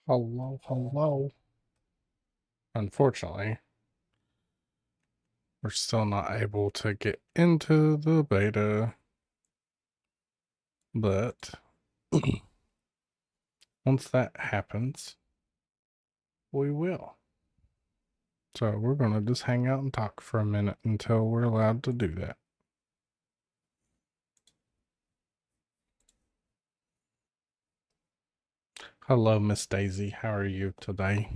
Hello, hello. Unfortunately, we're still not able to get into the beta, but once that happens, we will. So we're going to just hang out and talk for a minute until we're allowed to do that. Hello, Miss Daisy. How are you today?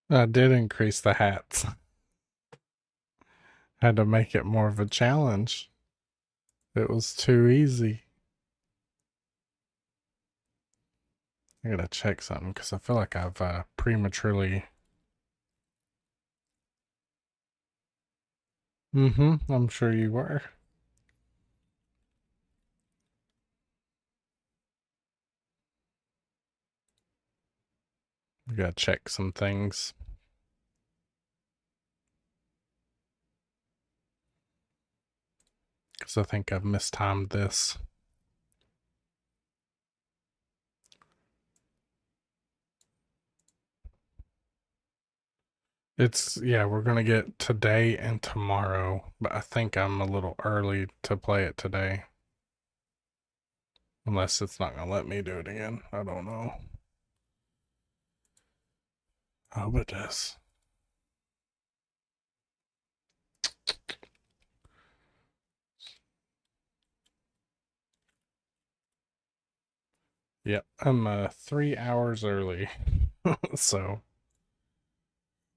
I did increase the hats. Had to make it more of a challenge. It was too easy. I gotta check something because I feel like I've prematurely. I'm sure you were. We gotta check some things. Because I think I've mistimed this. Yeah, we're going to get today and tomorrow, but I think I'm a little early to play it today. Unless it's not going to let me do it again. I don't know. I hope it does. Yep, I'm 3 hours early. So,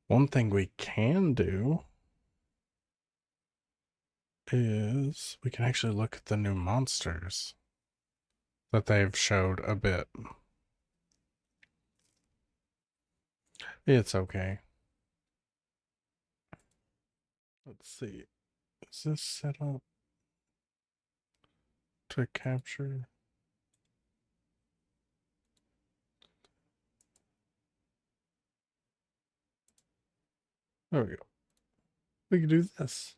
one thing we can do is we can actually look at the new monsters that they've showed a bit. It's okay. Let's see. Is this set up to capture? There we go. We can do this.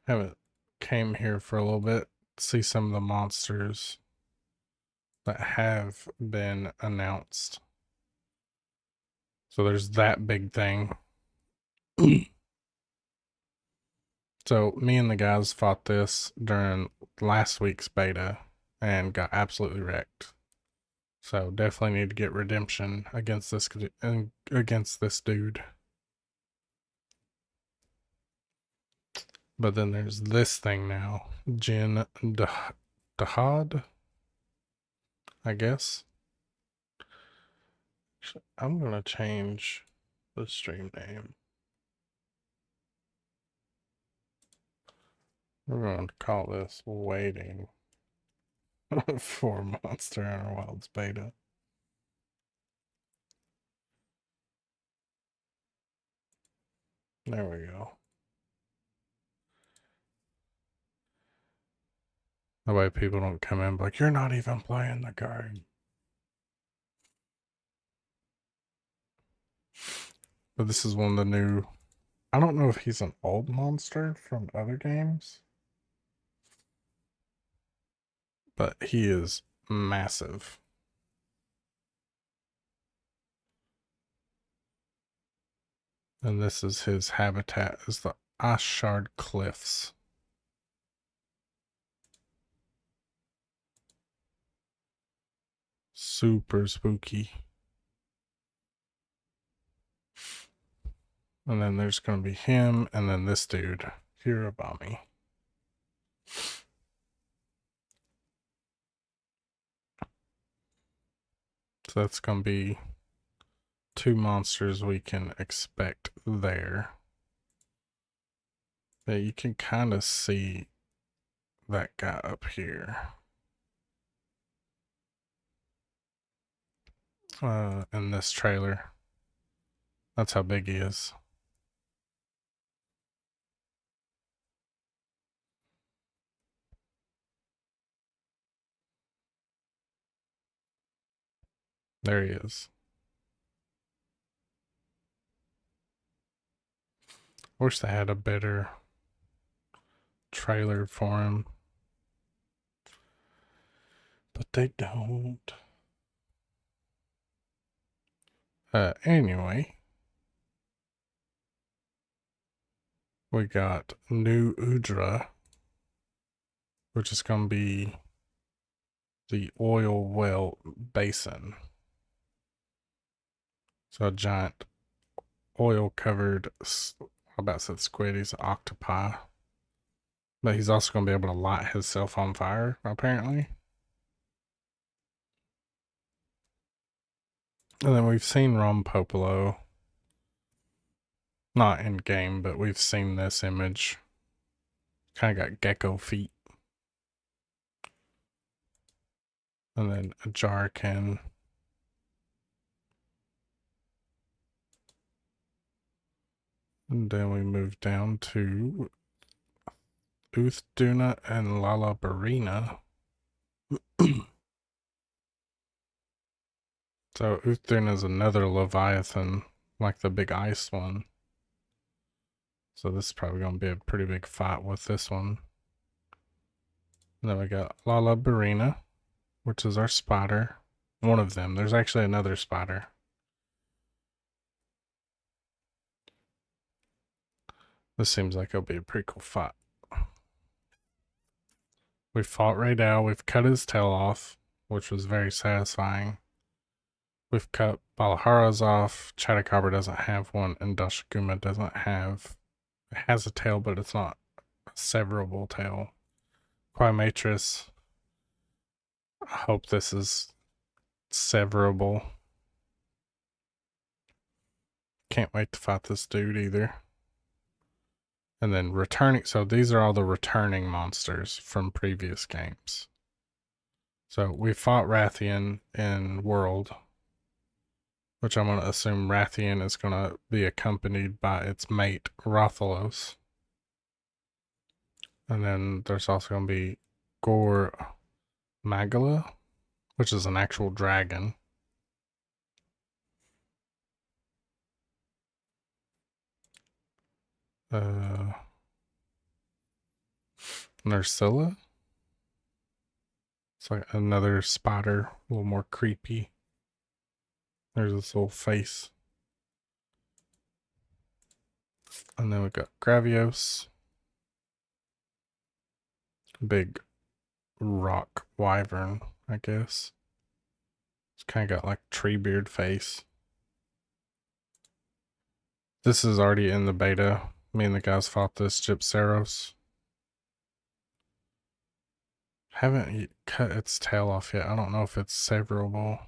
Haven't came here for a little bit, see some of the monsters that have been announced. So there's that big thing. So me and the guys fought this during last week's beta and got absolutely wrecked. So definitely need to get redemption against this dude. But then there's this thing now, Jin Dahad, I guess. I'm gonna change the stream name. We're going to call this waiting for Monster Hunter Wilds beta. There we go. That way people don't come in like, you're not even playing the game. But this is one of the new. I don't know if he's an old monster from other games, but he is massive. And this is his habitat, is the Ashard Cliffs. Super spooky. And then there's going to be him, and then this dude, Hirabami. So that's going to be two monsters we can expect there. But you can kind of see that guy up here. In this trailer. That's how big he is. There he is. Wish they had a better trailer for him. But they don't. Anyway. We got New Udra, which is going to be the oil well basin. So a giant oil covered, I about said squid, he's an octopi. But he's also going to be able to light himself on fire, apparently. And then we've seen Ron Popolo. Not in game, but we've seen this image. Kind of got gecko feet. And then a Jarkin. And then we move down to Uthduna and Lalabarina. So Uthduna is another Leviathan, like the big ice one. So this is probably going to be a pretty big fight with this one. And then we got Lalabarina, which is our spider. One of them. There's actually another spider. This seems like it'll be a pretty cool fight. We fought Raydal. We've cut his tail off, which was very satisfying. We've cut Balahara's off. Chatacabra doesn't have one, and Dashaguma doesn't have. It has a tail, but it's not a severable tail. Quimatris. I hope this is severable. Can't wait to fight this dude either. And then returning, so these are all the returning monsters from previous games. So we fought Rathian in World, which I'm going to assume Rathian is going to be accompanied by its mate, Rathalos. And then there's also going to be Gore Magala, which is an actual dragon. Nursilla. It's like another spider, a little more creepy. There's this little face. And then we got Gravios. Big rock wyvern, I guess. It's kind of got like Treebeard face. This is already in the beta. Me and the guys fought this Gypceros. Haven't cut its tail off yet. I don't know if it's severable.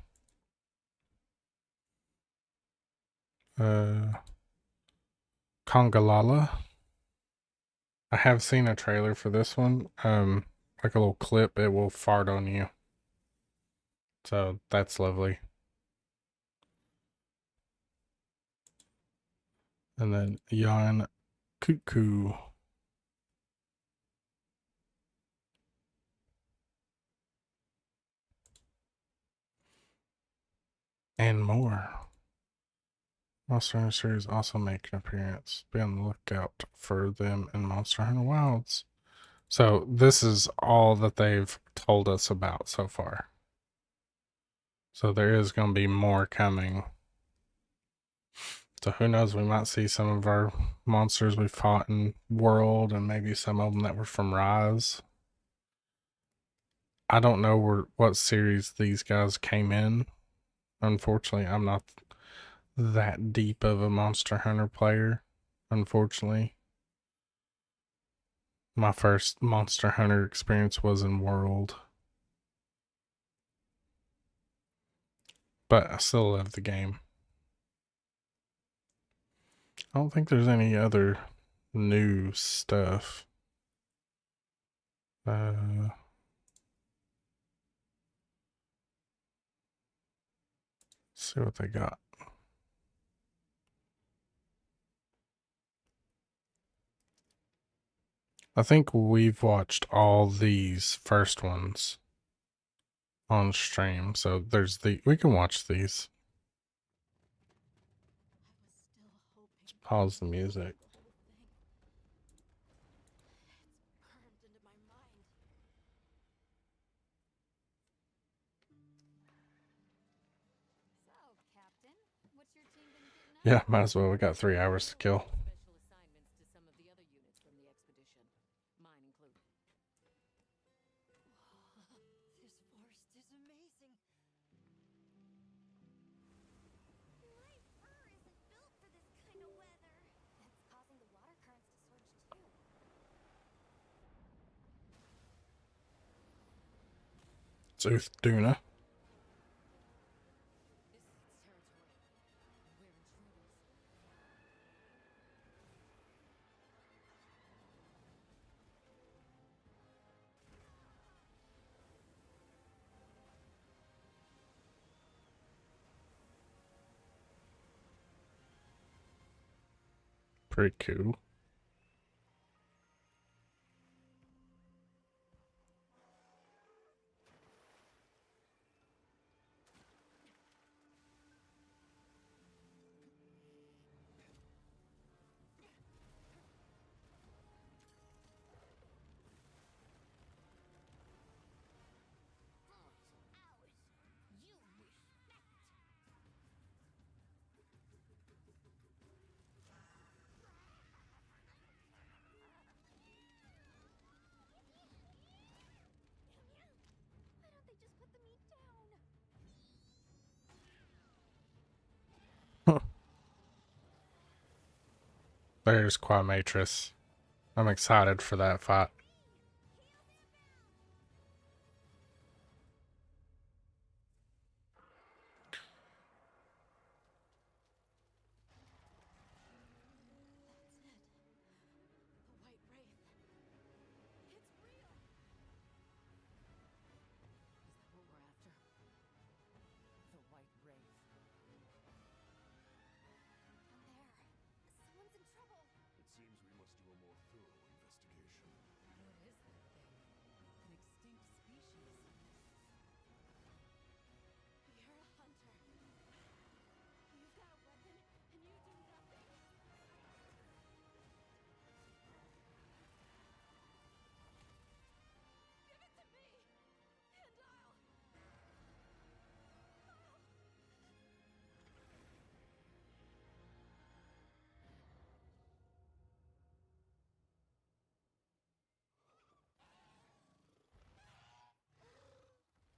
Congalala. I have seen a trailer for this one. Like a little clip, it will fart on you. So that's lovely. And then Yan Cuckoo. And more. Monster Hunter series also make an appearance. Be on the lookout for them in Monster Hunter Wilds. So this is all that they've told us about so far. So there is going to be more coming. So who knows, we might see some of our monsters we fought in World and maybe some of them that were from Rise. I don't know what series these guys came in. Unfortunately, I'm not that deep of a Monster Hunter player. Unfortunately, my first Monster Hunter experience was in World. But I still love the game. I don't think there's any other new stuff. See what they got. I think we've watched all these first ones. on stream. So there's we can watch these. Let's pause the music. Yeah, might as well. We got 3 hours to kill. Zuth Duna. Pretty cool. There's Quamatris. I'm excited for that fight.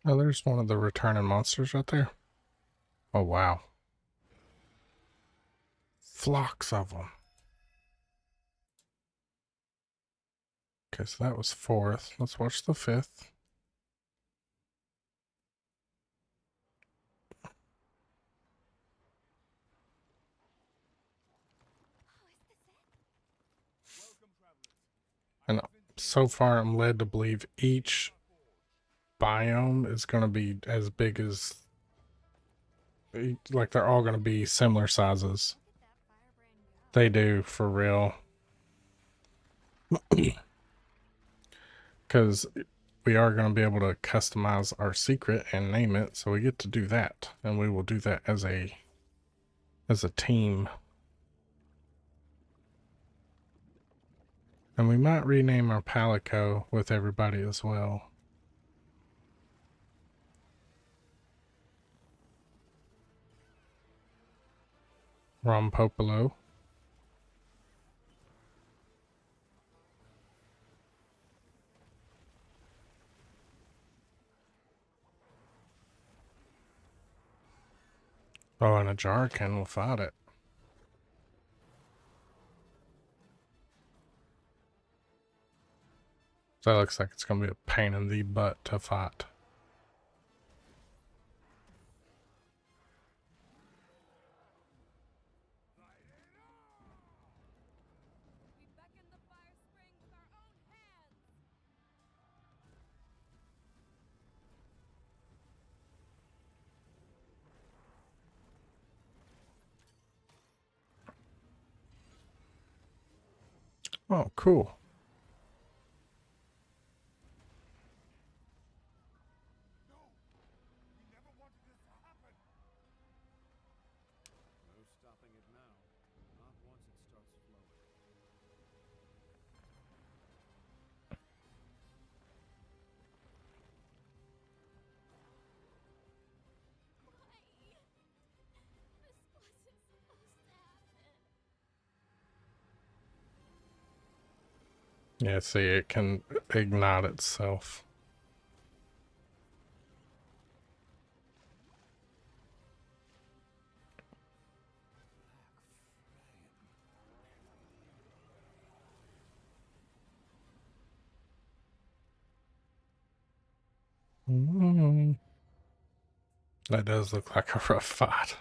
Oh, there's one of the returning monsters right there. Oh, wow. Flocks of them. Okay, so that was 4th. Let's watch the 5th. And so far, I'm led to believe each biome is going to be as big as, like, they're all going to be similar sizes. They do, for real. Because we are going to be able to customize our secret and name it, so we get to do that. And we will do that as a team. And we might rename our Palico with everybody as well. Rompopolo. Oh, and a Jarkin will fight it. So that looks like it's going to be a pain in the butt to fight. Oh, cool. Yeah, see, it can ignite itself. Mm. That does look like a rough fight.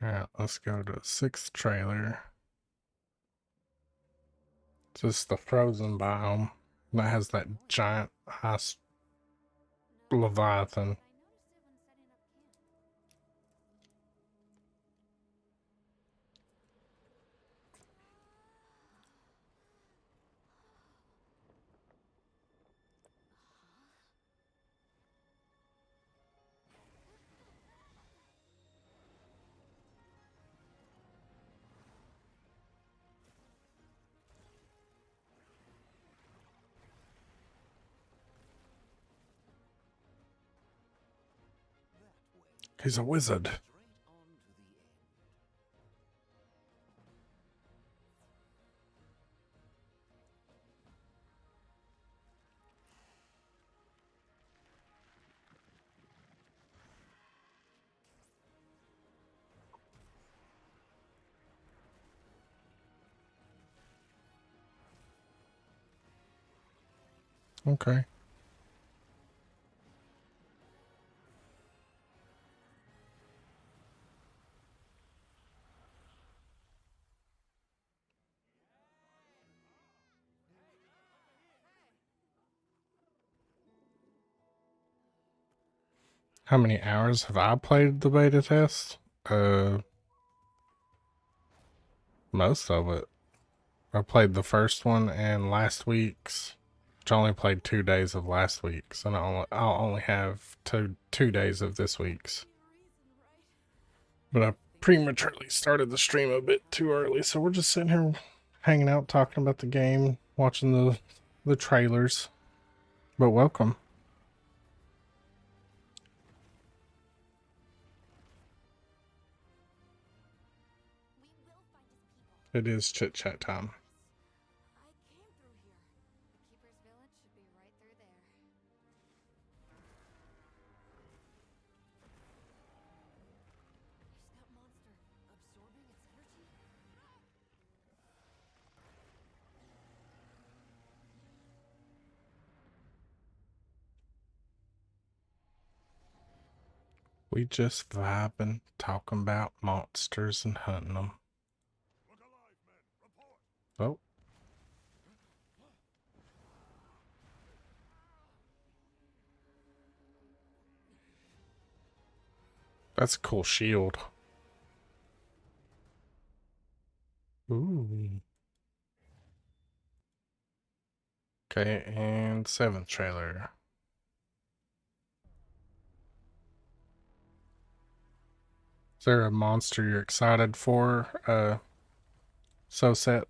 Alright, let's go to the 6th trailer. It's just the frozen biome that has that giant ice leviathan. He's a wizard. Okay. How many hours have I played the beta test? Most of it. I played the first one and last week's. Which I only played 2 days of last week's, and I'll only have two days of this week's. But I prematurely started the stream a bit too early, so we're just sitting here hanging out, talking about the game, watching the trailers. But welcome. It is chit chat time. We just vibing, talking about monsters and hunting them. Oh. That's a cool shield. Ooh. Okay, and 7th trailer. Is there a monster you're excited for? Soset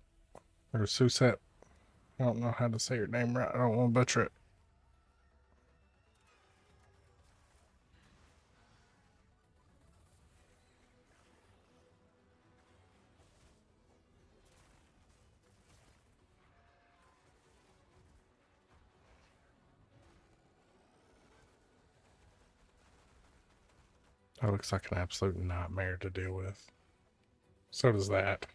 or Suset? I don't know how to say your name right. I don't want to butcher it. That looks like an absolute nightmare to deal with. So does that.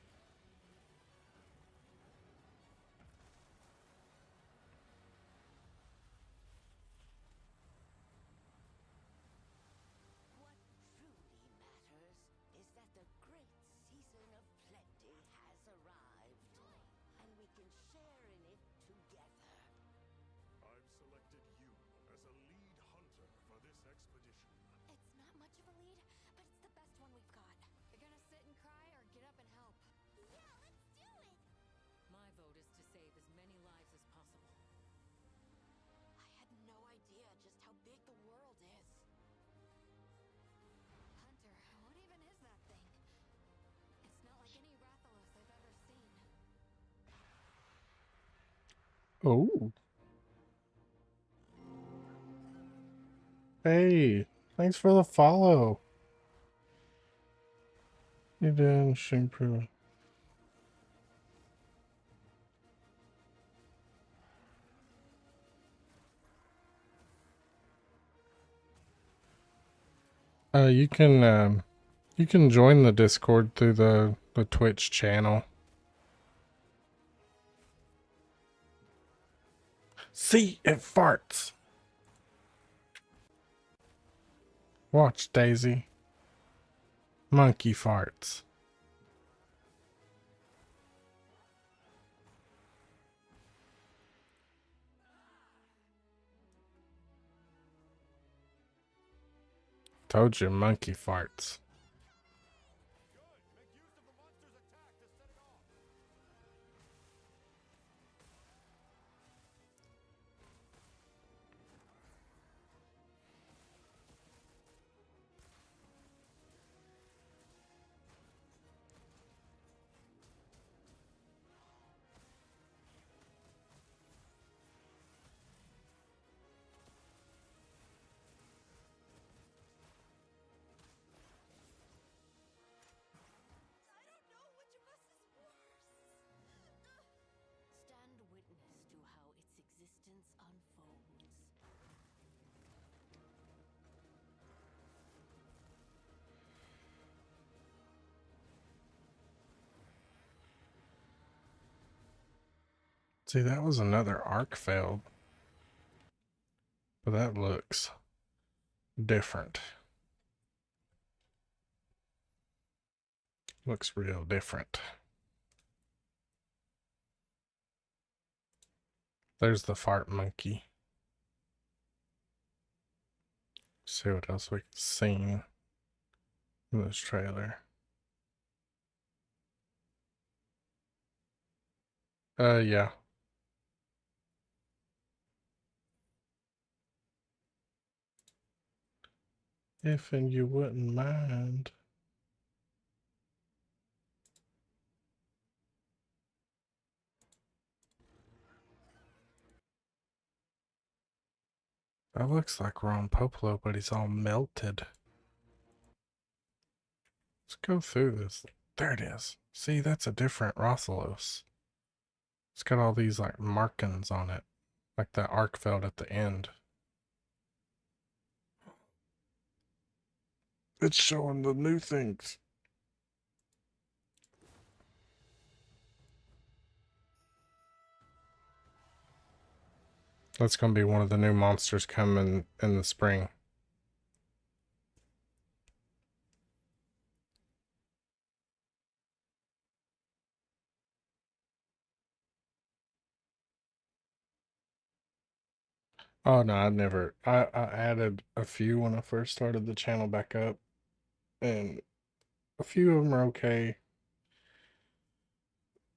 Oh. Hey, thanks for the follow. You didn't improve. You can join the Discord through the Twitch channel. See, it farts. Watch, Daisy. Monkey farts. Told you, monkey farts. See, that was another arc failed. But that looks different. Looks real different. There's the fart monkey. See what else we can see in this trailer. Yeah. If and you wouldn't mind. That looks like Ron Popolo, but he's all melted. Let's go through this. There it is. See, that's a different Rathalos. It's got all these like markings on it, like that arc felt at the end. It's showing the new things. That's going to be one of the new monsters coming in the spring. Oh no, I added a few when I first started the channel back up, and a few of them are okay.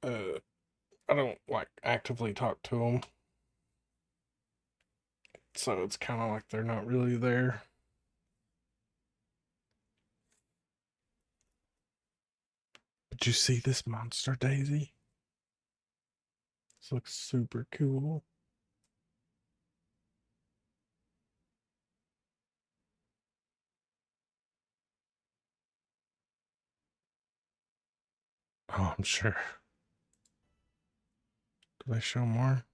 I don't like actively talk to them, so it's kind of like they're not really there. But you see this monster, Daisy? This looks super cool. Oh, I'm sure. Do they show more?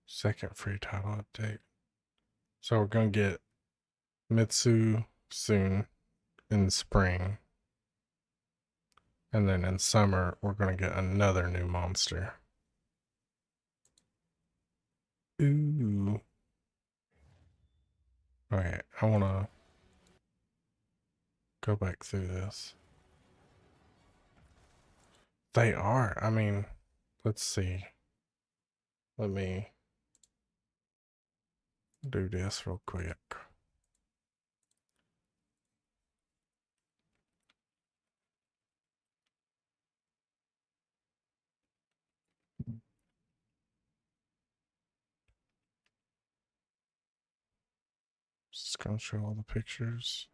Second free title update. So we're gonna get Mitsu soon in the spring. And then in summer, we're gonna get another new monster. Ooh. Okay, I wanna go back through this. They are. I mean, let's see. Let me do this real quick. Just gonna show all the pictures.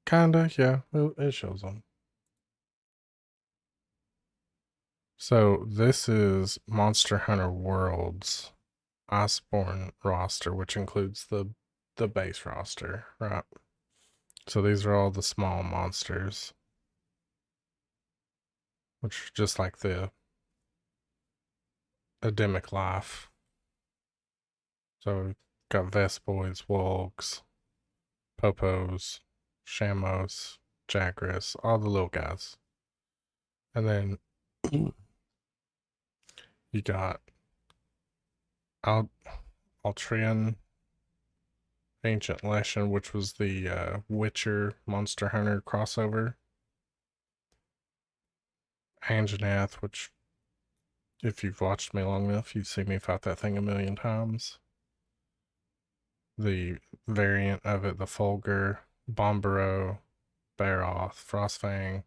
Kinda, yeah. It shows them. So this is Monster Hunter Worlds Iceborne roster, which includes the base roster, right? So these are all the small monsters, which are just like the endemic life. So we've got Vespoids, Wolgs, Popos, Shamos, Jagras, all the little guys. And then you got Altrian, Ancient Leshen, which was the Witcher Monster Hunter crossover. Anjanath, which, if you've watched me long enough, you've seen me fight that thing a million times. The variant of it, the Fulgur, Bombero, Baroth, Frostfang,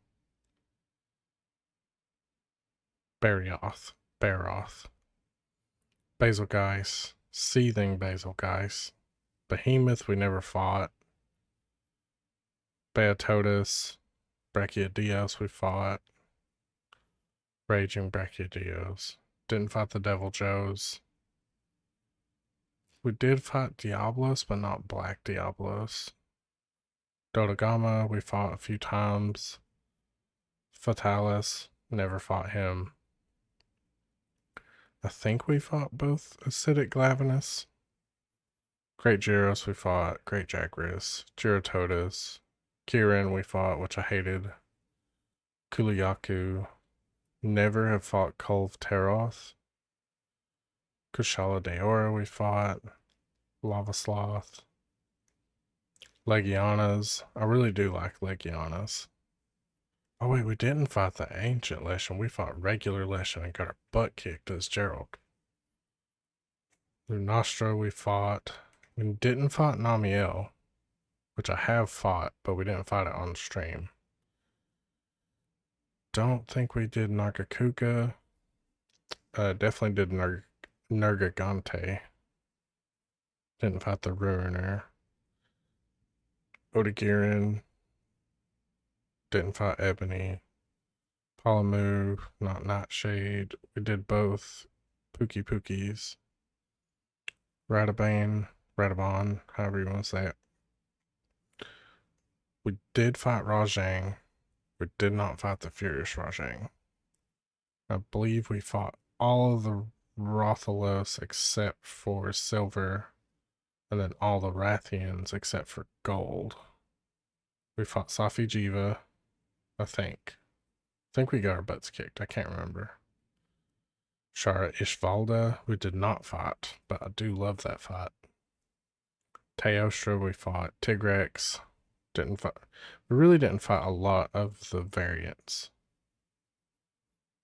Baroth, Basilgeuse, Seething Basilgeuse, Behemoth we never fought, Beatotus, Brachiodeos we fought, Raging Brachiodeos. Didn't fight the Devil Joes. We did fight Diablos, but not Black Diablos. Dodogama, we fought a few times. Fatalis, never fought him. I think we fought both Acidic Glavenus. Great Gyros we fought. Great Jagras. Gyrototus. Kirin we fought, which I hated. Kuliyaku. Never have fought Kulve Taroth. Kushala Daora we fought. Lava Sloth. Legianas. I really do like Legianas. Oh wait, we didn't fight the Ancient Leshen. We fought regular Leshen and got our butt kicked as Gerald. Lunastra we fought. We didn't fight Namiel, which I have fought, but we didn't fight it on stream. Don't think we did Nagakuka. Definitely did Nergigante. Didn't fight the Ruiner. Odagirin. Didn't fight Ebony. Palamu, not Nightshade. We did both Pookies. Radabon, however you want to say it. We did fight Rajang. We did not fight the Furious Rajang. I believe we fought all of the Rathalos except for Silver, and then all the Rathians except for Gold. We fought Safi Jiva, I think. I think we got our butts kicked. I can't remember. Shara Ishvalda, we did not fight, but I do love that fight. Teostra, we fought. Tigrex, didn't fight. We really didn't fight a lot of the variants.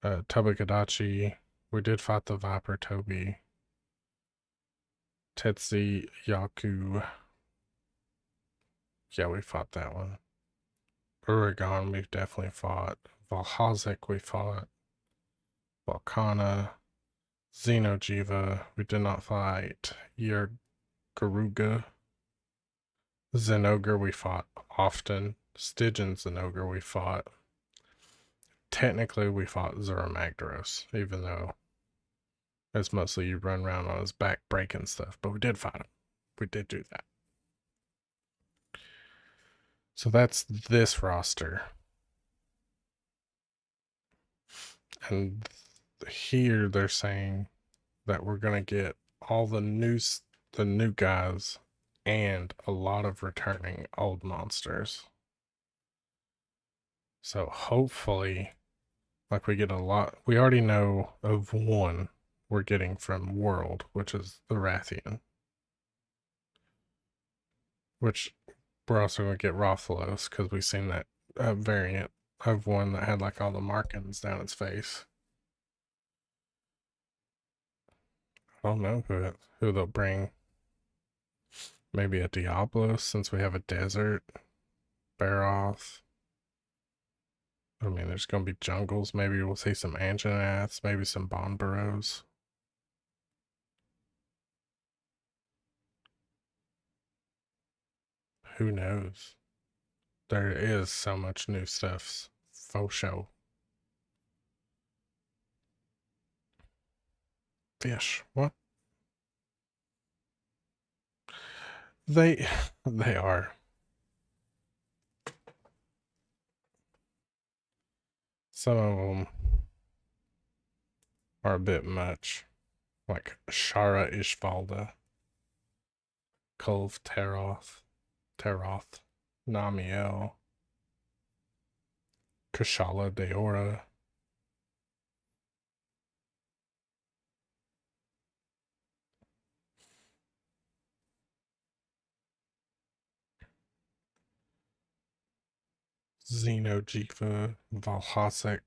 Tobagadachi, we did fight the Viper Toby. Tetsi Yaku, yeah, we fought that one. Uragon, we've definitely fought. Valhazic, we fought. Volcana, Xenojiva, we did not fight. Garuga, Zenogre, we fought often. Stygian Zenogre, we fought. Technically, we fought Zuramagdaros, even though it's mostly you run around on his back breaking stuff, but we did fight him. We did do that. So that's this roster. And here they're saying that we're gonna get all the new guys and a lot of returning old monsters. So hopefully, like, we get a lot. We already know of one we're getting from World, which is the Rathian. Which we're also gonna get Rathalos because we've seen that variant of one that had like all the markings down its face. I don't know who they'll bring. Maybe a Diablo since we have a desert. Baroth. I mean, there's gonna be jungles. Maybe we'll see some Anjanaths, maybe some Bonbaros. Who knows? There is so much new stuff. Faux show. Fish. What? They are. Some of them are a bit much. like Shara Ishvalda, Kulve Teroth, Namiel, Kushala Daora, Xenojifa, Valhasek.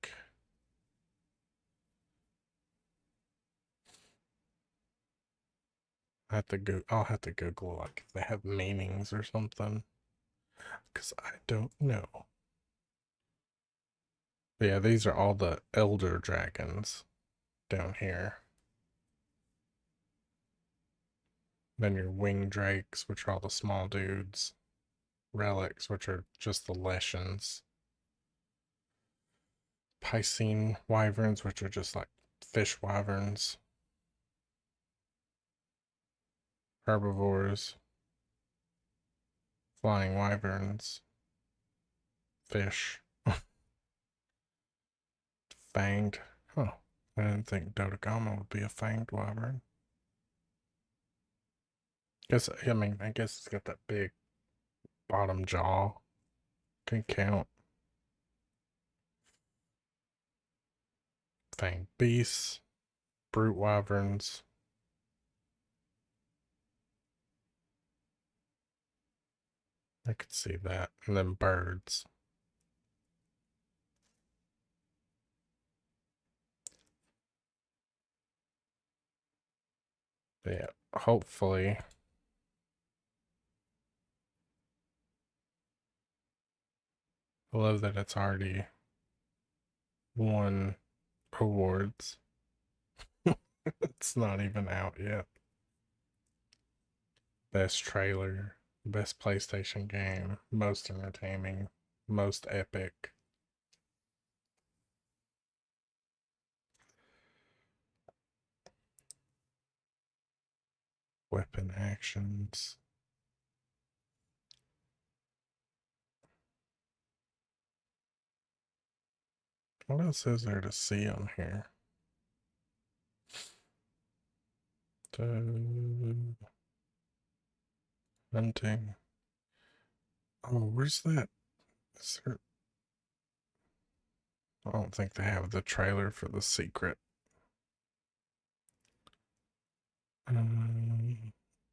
I'll have to Google like if they have meanings or something. Because I don't know. But yeah, these are all the elder dragons down here. Then your wing drakes, which are all the small dudes. Relics, which are just the Leshens. Piscine wyverns, which are just like fish wyverns. Herbivores. Flying wyverns. Fish. Fanged. Huh. I didn't think Dodogama would be a fanged wyvern. I guess it's got that big bottom jaw. Can count. Fanged beasts. Brute wyverns. I could see that. And then birds. But yeah, hopefully. I love that it's already won awards. It's not even out yet. Best trailer, best PlayStation game, most entertaining, most epic. Weapon actions. What else is there to see on here? Hunting. Oh, where's that? Is there... I don't think they have the trailer for the secret.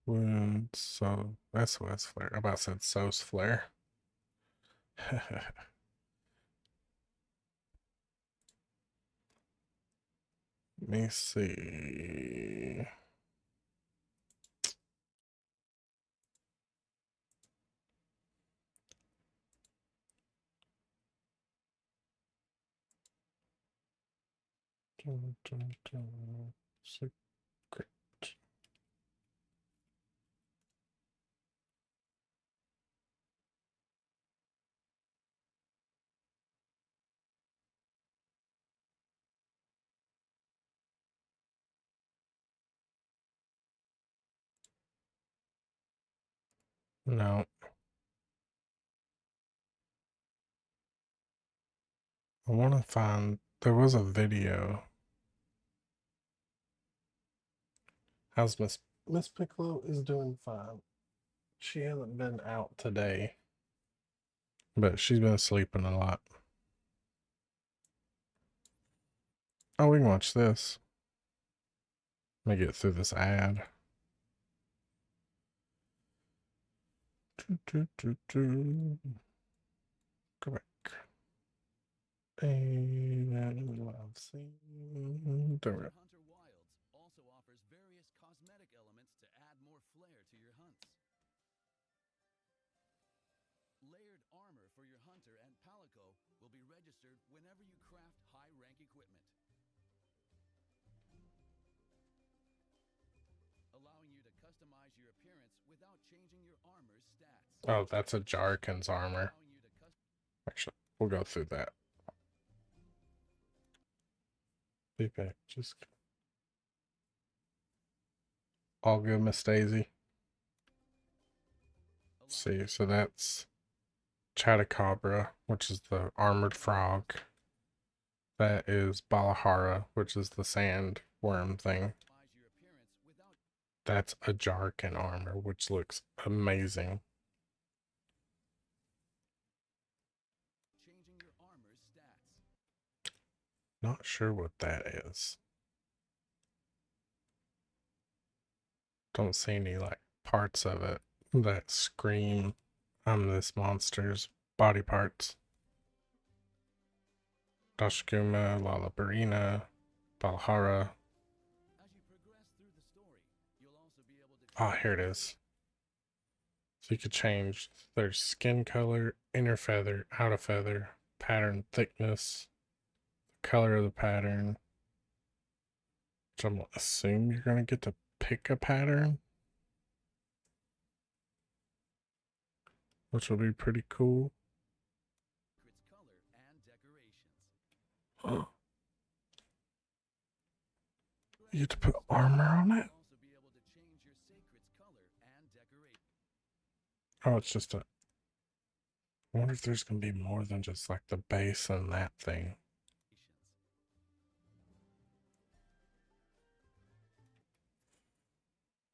Wounds, so SOS flare. I about said SOS flare. Let me see. Secret. No. I want to find. There was a video. How's Miss Piccolo is doing fine. She hasn't been out today, but she's been sleeping a lot. Oh, we can watch this. Let me get through this ad. Go back. And love scene. Hunter Wilds also offers various cosmetic elements to add more flair to your hunts. Layered armor for your hunter and palico will be registered whenever you craft high-rank equipment, allowing you to customize your appearance without changing your armor's stats. Oh, that's a Jarkin's armor. Actually, we'll go through that. Be back. Just all good, Miss Daisy. Let's see, so that's Chatacabra, which is the armored frog. That is Balahara, which is the sand worm thing. that's a Jarkin armor, which looks amazing. Changing your armor's stats. Not sure what that is. Don't see any like parts of it that scream I'm this monster's body parts. Dashkuma, Lalabarina, Balhara. As you progress through the story, you'll also be able to Ah, here it is. So you could change their skin color, inner feather, outer feather, pattern thickness, the color of the pattern. Which I'm gonna assume you're gonna get to pick a pattern, which will be pretty cool. secrets, color, and decorations. You get to put armor on it? You'll also be able to change your sacred's color and decoration. Oh, it's just a. I wonder if there's gonna be more than just like the base and that thing.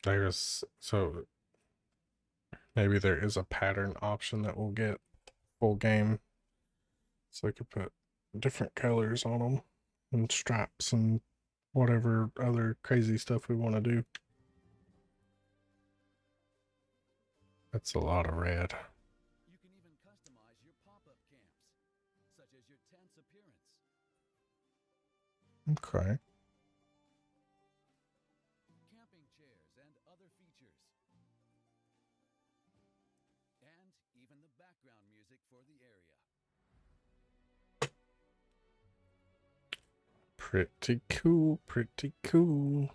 There's so maybe there is a pattern option that we'll get full game. So we could put different colors on them and stripes and whatever other crazy stuff we want to do. That's a lot of red. You can even customize your pop-up camps, such as your tent's appearance. Okay. Camping chairs and other features. And even the background music for the area. Pretty cool, pretty cool.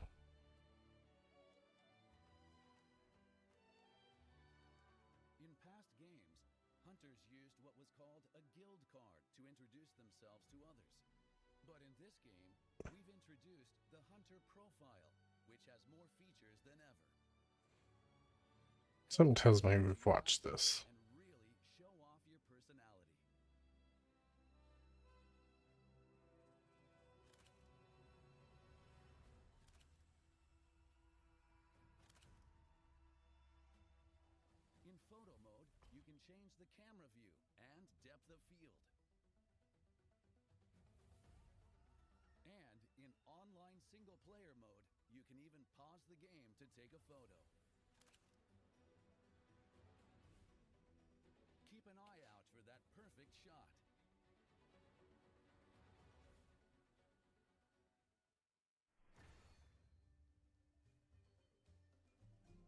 In past games, hunters used what was called a guild card to introduce themselves to others. But in this game, we've introduced the hunter profile, which has more features than ever. Something tells me we've watched this. And really show off your personality. In photo mode, you can change the camera view and depth of field. And in online single-player mode, you can even pause the game to take a photo. Keep an eye out for that perfect shot.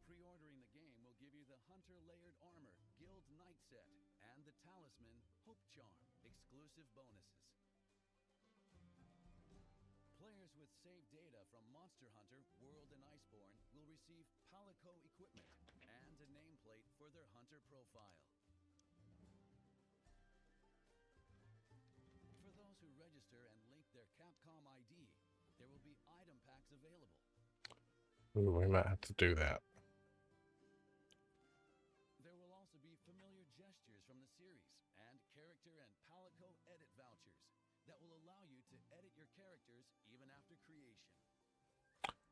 Pre-ordering the game will give you the Hunter Layered Armor Guild Night Set and the Talisman Hope Charm exclusive bonuses. Players with saved data from Monster Hunter, World, and Iceborne will receive Palico equipment and a nameplate for their hunter profile. For those who register and link their Capcom ID, there will be item packs available. Ooh, we might have to do that. There will also be familiar gestures from the series and character and Palico edit vouchers that will allow you to edit your characters even after creation.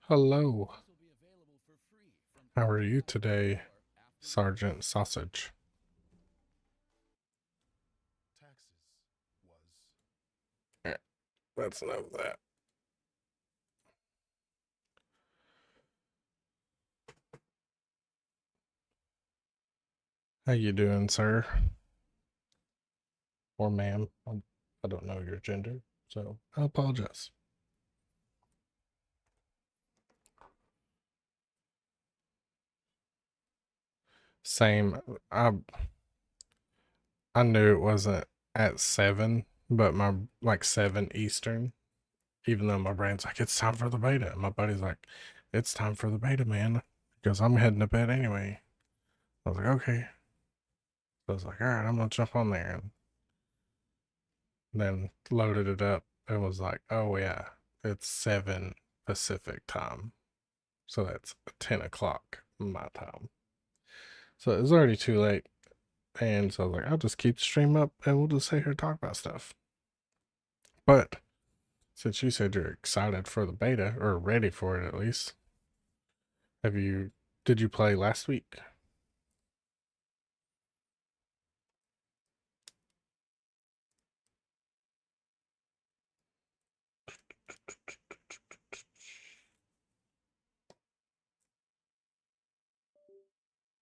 Hello. This will be available for free from How are you Palico today, or after Sergeant Sausage? Taxes was That's enough of that. How you doing, sir? Or ma'am? I don't know your gender, so I apologize. Same. I knew it wasn't at 7, but my like 7 Eastern, even though my brain's like, it's time for the beta. And my buddy's like, it's time for the beta, man. Because I'm heading to bed anyway. I was like, okay. So I was like, all right, I'm gonna jump on there. And then loaded it up and was like, oh yeah, it's 7 Pacific time. So that's 10 o'clock my time. So it was already too late. And so I was like, I'll just keep the stream up and we'll just sit here and talk about stuff. But since you said you're excited for the beta, or ready for it at least, Did you play last week?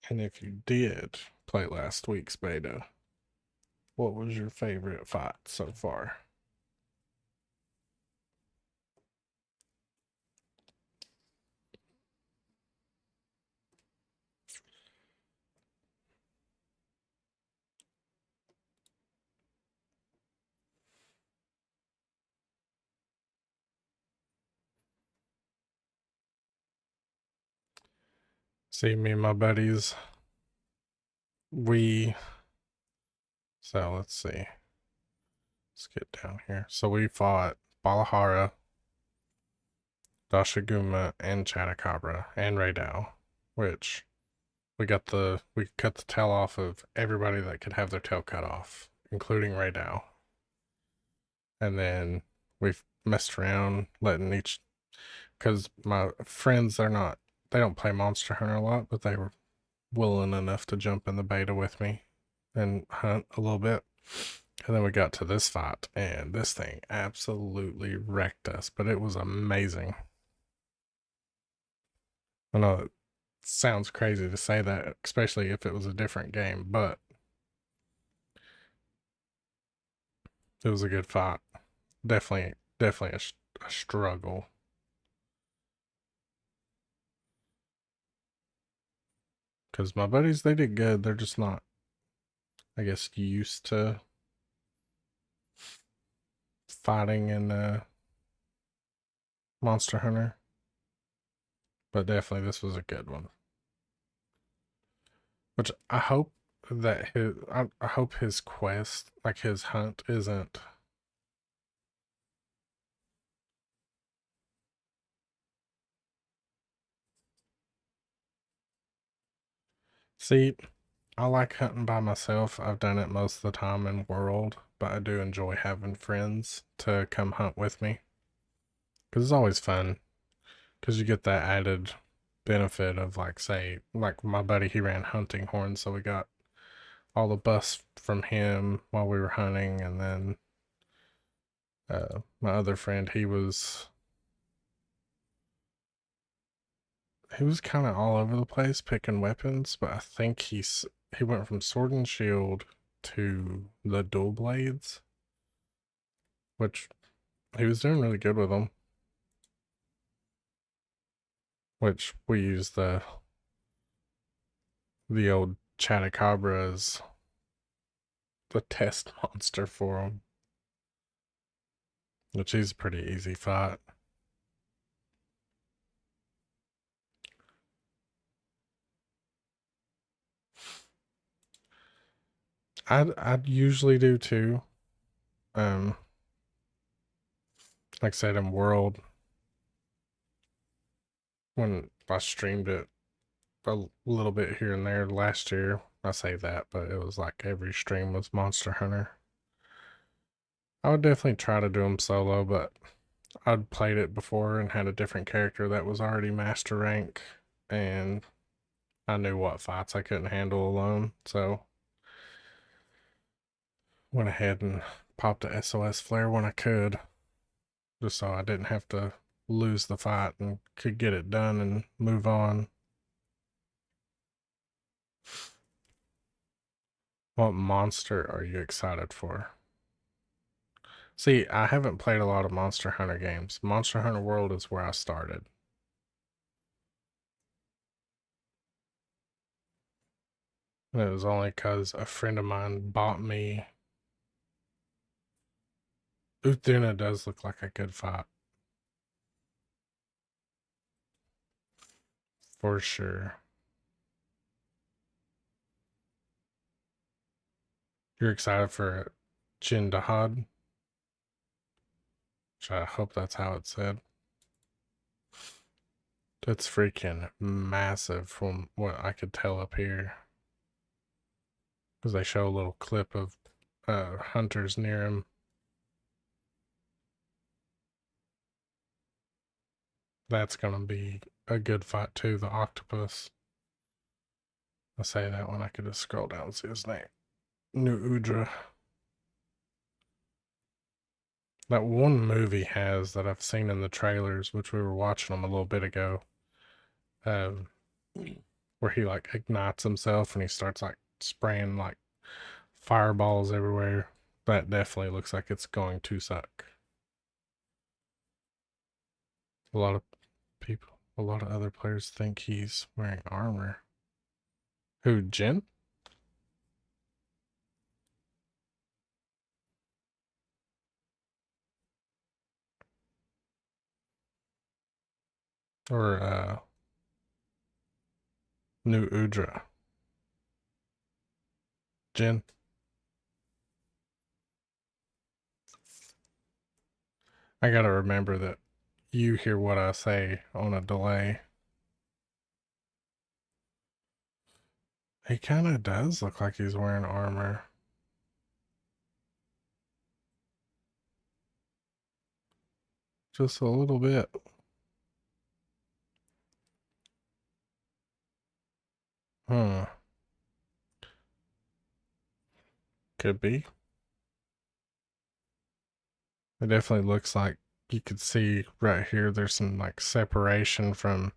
And if you did play last week's beta, what was your favorite fight so far? See, me and my buddies, so let's see. Let's get down here. So we fought Balahara, Dashaguma, and Chatacabra, and Raydao, which we cut the tail off of everybody that could have their tail cut off, including Raydao. And then we've messed around letting each, because my friends, they don't play Monster Hunter a lot, but they were willing enough to jump in the beta with me and hunt a little bit. And then we got to this fight, and this thing absolutely wrecked us, but it was amazing. I know it sounds crazy to say that, especially if it was a different game, but it was a good fight. Definitely a struggle. Because my buddies, they did good. They're just not, I guess, used to fighting in Monster Hunter. But definitely this was a good one. Which I hope that I hope his quest, like his hunt, isn't. See, I like hunting by myself. I've done it most of the time in World, but I do enjoy having friends to come hunt with me. Because it's always fun. Because you get that added benefit of, like, say, like my buddy, he ran hunting horns, so we got all the buffs from him while we were hunting. And then my other friend, he was kind of all over the place picking weapons, but I think he went from sword and shield to the dual blades, which he was doing really good with them. Which we use the old Chatacabra as the test monster for him, which is a pretty easy fight. I'd usually do too. Like I said, in World, when I streamed it a little bit here and there last year, I say that, but it was like every stream was Monster Hunter. I would definitely try to do them solo, but I'd played it before and had a different character that was already master rank, and I knew what fights I couldn't handle alone, so went ahead and popped a SOS flare when I could, just so I didn't have to lose the fight and could get it done and move on. What monster are you excited for? See, I haven't played a lot of Monster Hunter games. Monster Hunter World is where I started. And it was only because a friend of mine bought me. Uthduna does look like a good fight. For sure. You're excited for Jin Dahad? Which I hope that's how it's said. That's freaking massive from what I could tell up here. Because they show a little clip of hunters near him. That's going to be a good fight too. The octopus. I say that when I could just scroll down and see his name. New Udra. That one movie has that I've seen in the trailers, which we were watching them a little bit ago. Um, where he like ignites himself and he starts like spraying like fireballs everywhere. That definitely looks like it's going to suck. A lot of people, a lot of other players think he's wearing armor. Who, Jin? Or New Udra? Jin? I gotta remember that you hear what I say on a delay. He kind of does look like he's wearing armor. Just a little bit. Hmm. Could be. It definitely looks like you could see right here there's some like separation from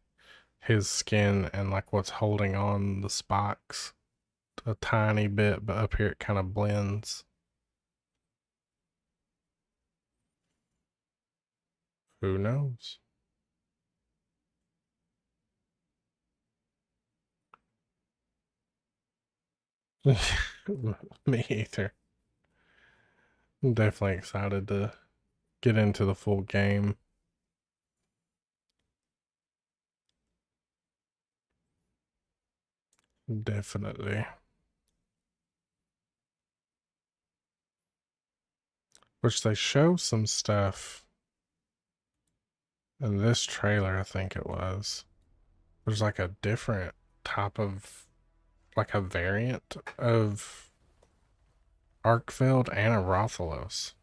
his skin and like what's holding on the spikes a tiny bit, but up here it kind of blends. Who knows? Me either. I'm definitely excited to get into the full game. Definitely. Which they show some stuff in this trailer, I think it was. There's like a different type of, like a variant of Arkfeld and a Rathalos.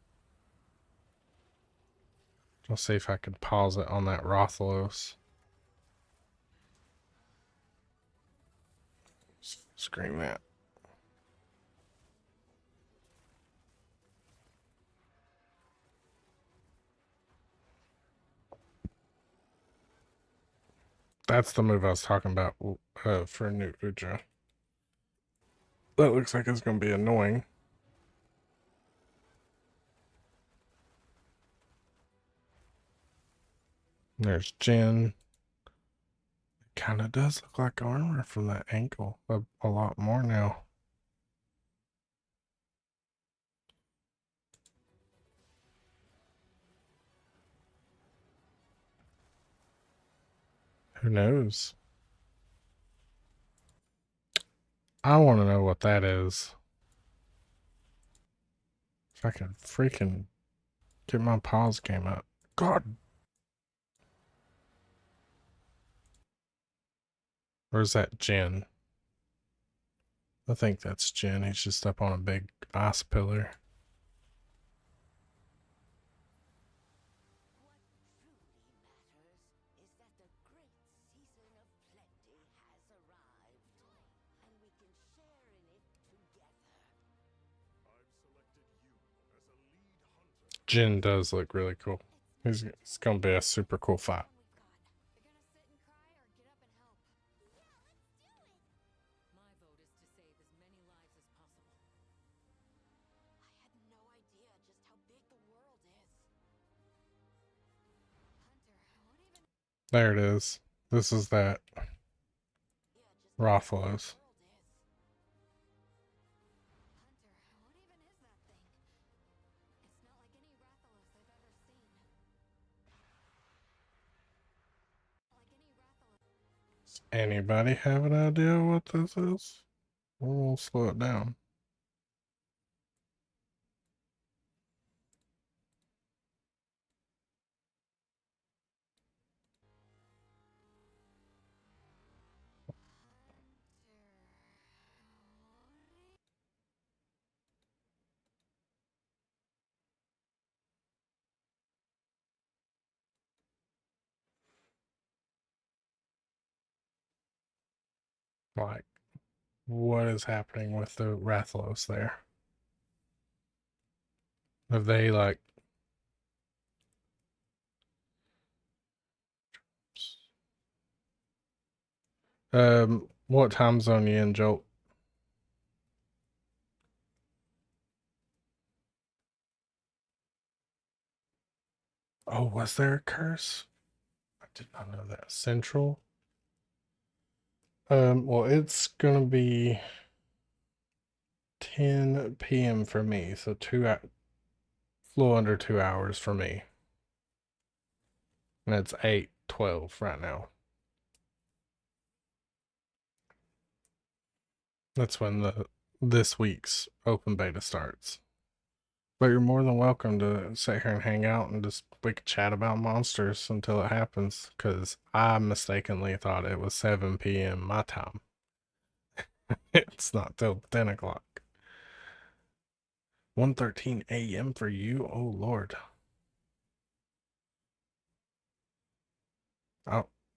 I'll see if I can pause it on that Rathalos. Scream that. That's the move I was talking about for New Udra. That looks like it's going to be annoying. There's Jin. Kind of does look like armor from that ankle a lot more now. Who knows? I want to know what that is. If I can freaking get my pause game up. God. Or is that Jin? I think that's Jin. He's just up on a big ice pillar. Jin does look really cool. It's gonna be a super cool fight. There it is. This is that Rathalos. Does anybody have an idea what this is? We'll slow it down. Like, what is happening with the Rathalos there? Have they, like... What time zone you in, Jolt? Oh, was there a curse? I did not know that. Central? Well, it's gonna be 10 p.m. for me, so a little under 2 hours for me. And it's 8:12 right now. That's when this week's open beta starts. But you're more than welcome to sit here and hang out and we could chat about monsters until it happens. Because I mistakenly thought it was 7 p.m. my time. It's not till 10 o'clock. 1:13 a.m. for you? Oh, Lord.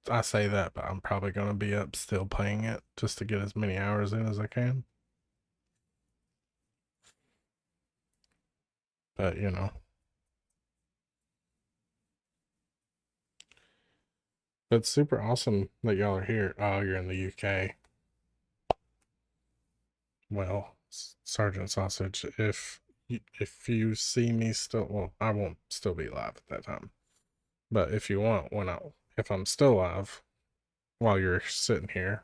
I say that, but I'm probably going to be up still playing it just to get as many hours in as I can. But, you know. It's super awesome that y'all are here. Oh, you're in the UK. Well, Sergeant Sausage, if you see me still, well, I won't still be live at that time. But if you want, if I'm still live while you're sitting here,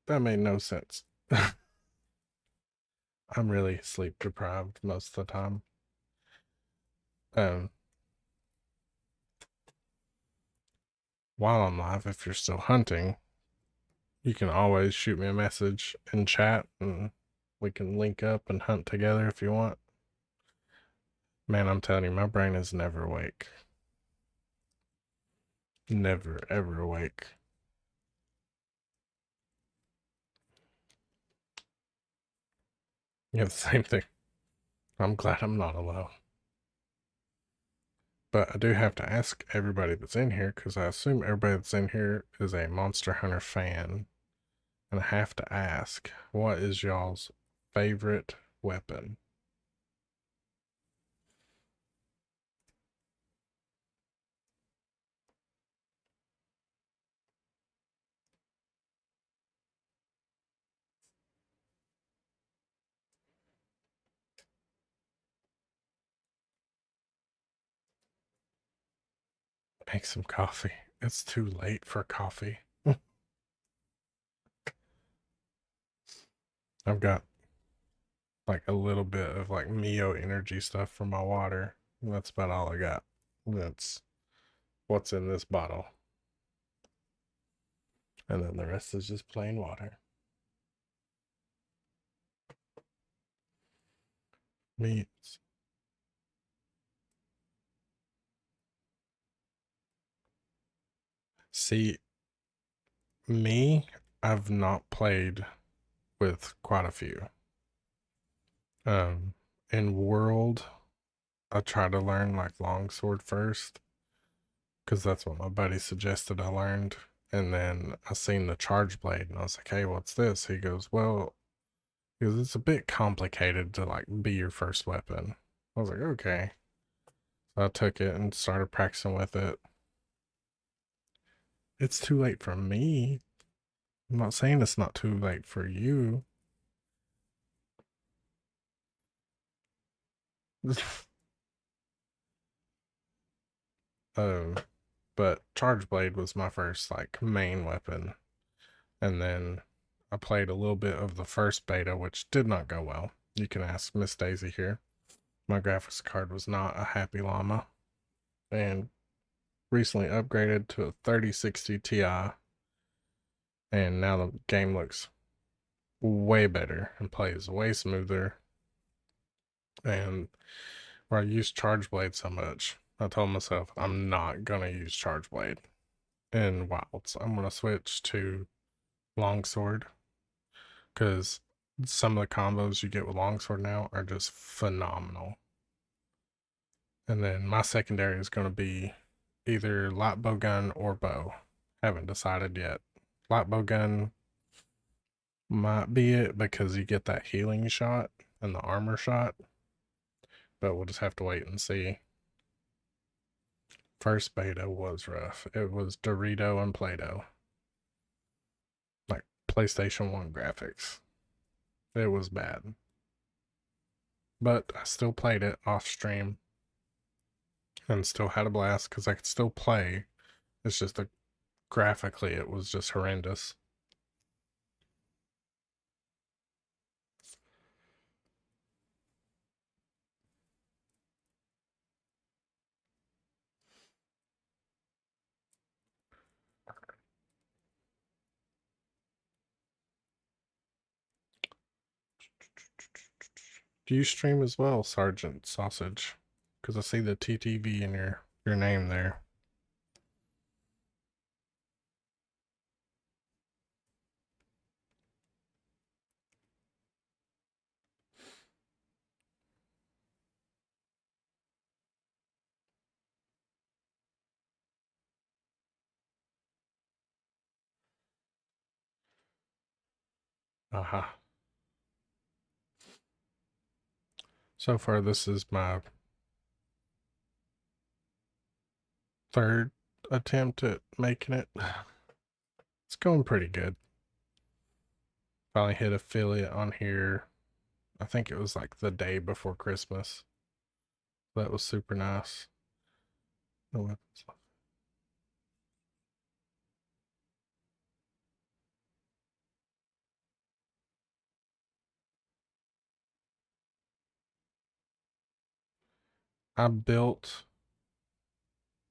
that made no sense. I'm really sleep deprived most of the time. While I'm live, if you're still hunting, you can always shoot me a message in chat and we can link up and hunt together if you want. Man, I'm telling you, my brain is never awake. Never, ever awake. You have the same thing. I'm glad I'm not alone. But I do have to ask everybody that's in here, because I assume everybody that's in here is a Monster Hunter fan. And I have to ask, what is y'all's favorite weapon? Make some coffee. It's too late for coffee. I've got like a little bit of like Mio energy stuff for my water. That's about all I got. That's what's in this bottle. And then the rest is just plain water. Meats. See, I've not played with quite a few. In World, I tried to learn like longsword first, because that's what my buddy suggested I learned. And then I seen the charge blade, and I was like, "Hey, what's this?" He goes, "Well," because it's a bit complicated to like be your first weapon. I was like, "Okay." So I took it and started practicing with it. It's too late for me. I'm not saying it's not too late for you. But Charge Blade was my first like main weapon. And then I played a little bit of the first beta, which did not go well. You can ask Miss Daisy here. My graphics card was not a happy llama. And recently upgraded to a 3060 Ti. And now the game looks way better and plays way smoother. And where I use Charge Blade so much, I told myself I'm not gonna use Charge Blade in Wilds. I'm gonna switch to Longsword, because some of the combos you get with Longsword now are just phenomenal. And then my secondary is gonna be either light bow gun or bow. Haven't decided yet. Lightbow gun might be it because you get that healing shot and the armor shot, but we'll just have to wait and see. First beta was rough. It was Dorito and Play-Doh. Like PlayStation 1 graphics. It was bad. But I still played it off stream and still had a blast because I could still play. It's just that graphically it was just horrendous. Do you stream as well, Sergeant Sausage? Because I see the TTV in your name there. Uh-huh. So far, this is my third attempt at making it. It's going pretty good. Finally hit affiliate on here. I think it was like the day before Christmas. That was super nice. No weapons. I built.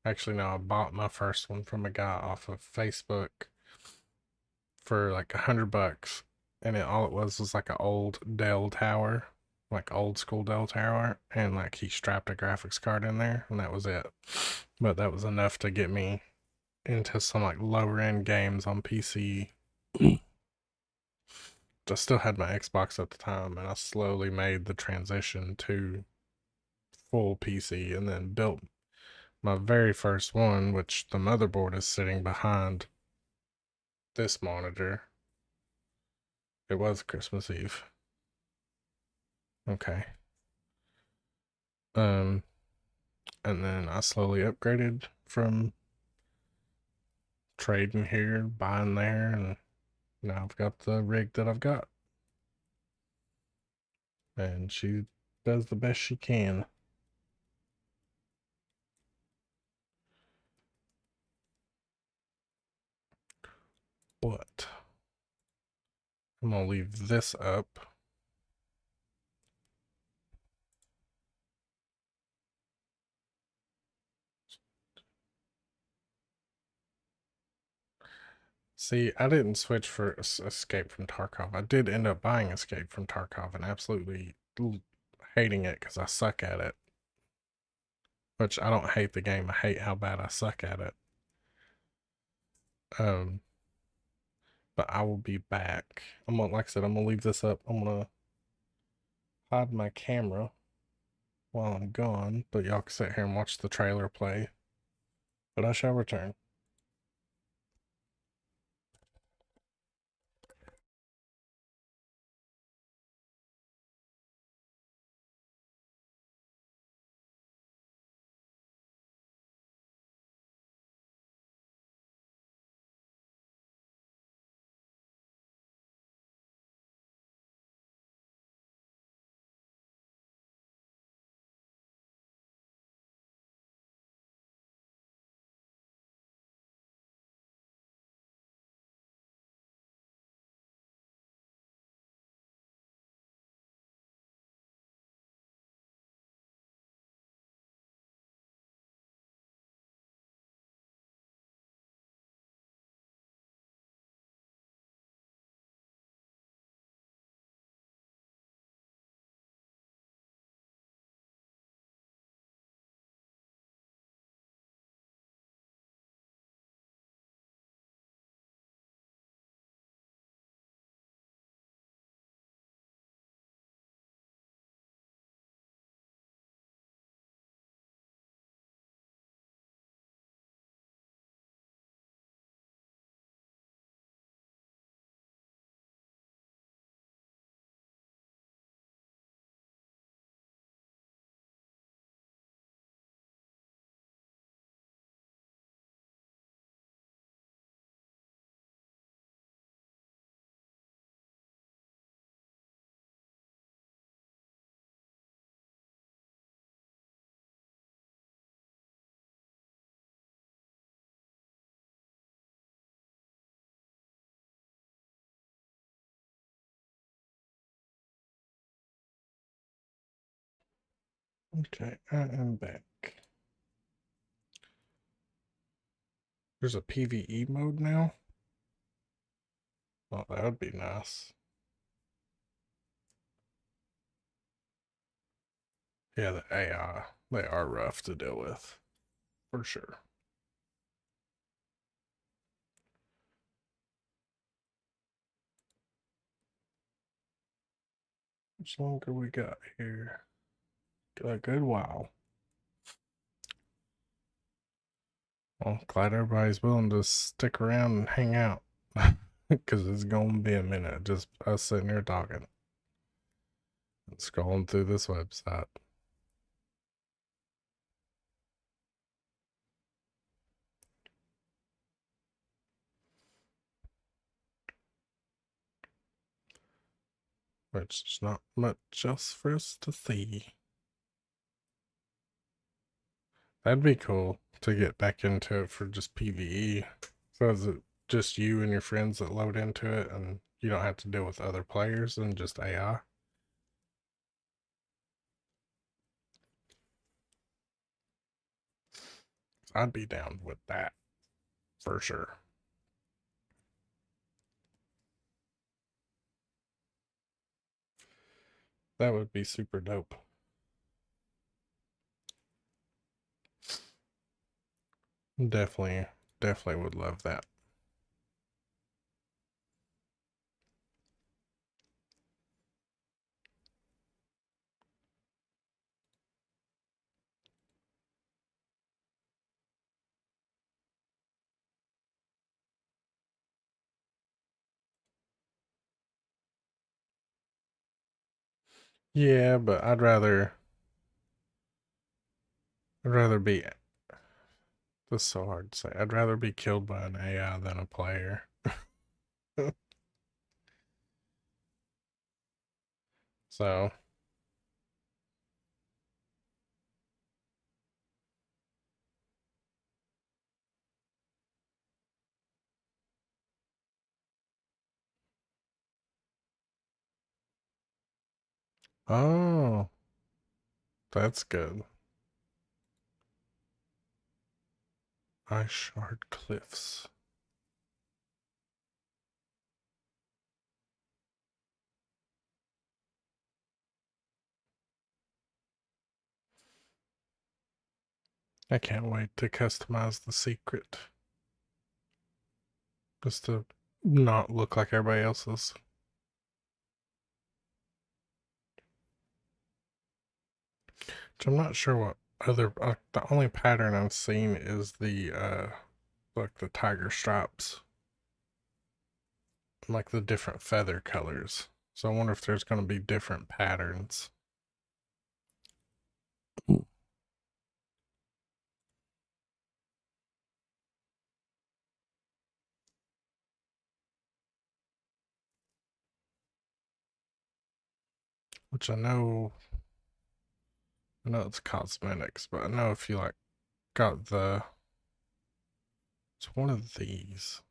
Actually, no, I bought my first one from a guy off of Facebook for like $100, and all it was like an old Dell tower, like old school Dell tower, and like he strapped a graphics card in there, and that was it. But that was enough to get me into some like lower end games on PC. I still had my Xbox at the time, and I slowly made the transition to full PC, and then built my very first one, which the motherboard is sitting behind this monitor. It was Christmas Eve. Okay. And then I slowly upgraded from trading here, buying there, and now I've got the rig that I've got. And she does the best she can. But I'm gonna leave this up. See, I didn't switch for Escape from Tarkov. I did end up buying Escape from Tarkov and absolutely hating it because I suck at it. Which I don't hate the game. I hate how bad I suck at it. But I will be back. I'm gonna, like I said, I'm gonna leave this up. I'm gonna hide my camera while I'm gone, but y'all can sit here and watch the trailer play. But I shall return. Okay, I am back. There's a PvE mode now? Oh, that would be nice. Yeah, the AI, they are rough to deal with, for sure. How much longer we got here? Got a good while. Well, glad everybody's willing to stick around and hang out. Because it's going to be a minute just us sitting here talking and scrolling through this website. Which is not much else for us to see. That'd be cool to get back into it for just PvE. So is it just you and your friends that load into it and you don't have to deal with other players and just AI? I'd be down with that for sure. That would be super dope. Definitely would love that. Yeah, but I'd rather be, this is so hard to say. I'd rather be killed by an AI than a player. So, oh, that's good. Ice Shard Cliffs. I can't wait to customize the secret. Just to not look like everybody else's. Which I'm not sure what other, the only pattern I've seen is the, like the tiger stripes. Like the different feather colors. So I wonder if there's going to be different patterns. Which I know it's cosmetics, but I know if you like got it's one of these.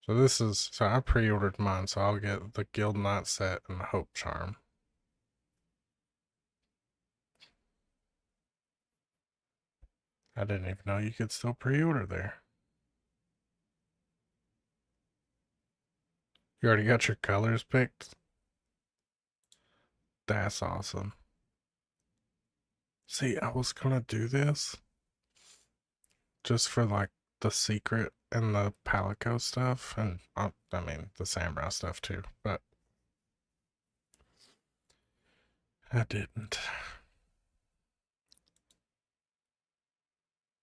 So I pre-ordered mine, so I'll get the Guild Knight set and the Hope Charm. I didn't even know you could still pre-order there. You already got your colors picked? That's awesome. See, I was gonna do this just for like the secret and the Palico stuff, and I mean the Samurai stuff too, but I didn't.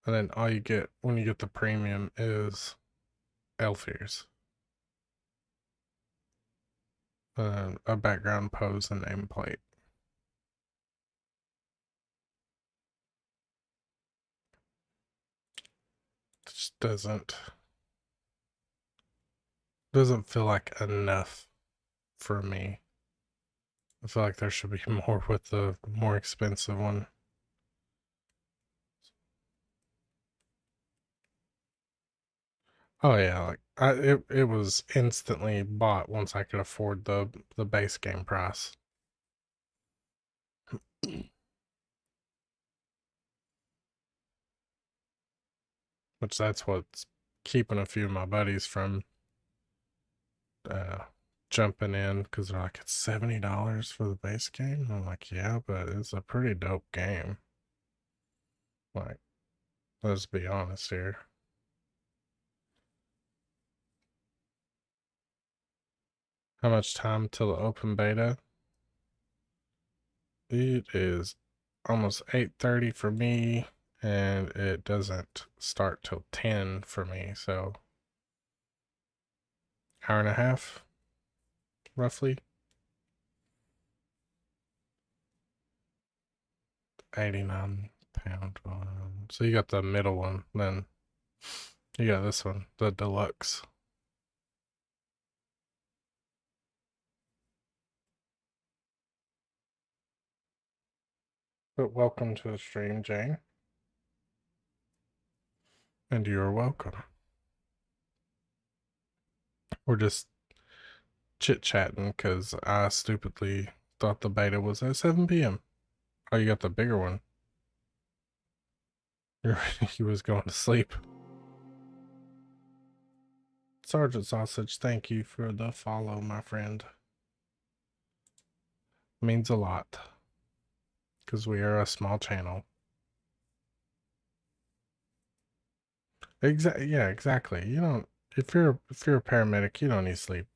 And then all you get when you get the premium is elf ears, a background pose and nameplate. It just doesn't feel like enough for me. I feel like there should be more with the more expensive one. Oh yeah, like it was instantly bought once I could afford the base game price. Which that's what's keeping a few of my buddies from uh jumping in because they're like, it's $70 for the base game. I'm like, yeah, but it's a pretty dope game. Like, let's be honest here. How much time till the open beta? It is almost 8:30 for me, and it doesn't start till 10 for me, so hour and a half, roughly. 89 pound one. So you got the middle one, then you got this one, the deluxe. But welcome to the stream, Jane. And you're welcome. We're just chit-chatting because I stupidly thought the beta was at 7 p.m. Oh, you got the bigger one. He was going to sleep. Sergeant Sausage, thank you for the follow, my friend. Means a lot. Because we are a small channel. Yeah, exactly. You don't if you're a paramedic, you don't need sleep.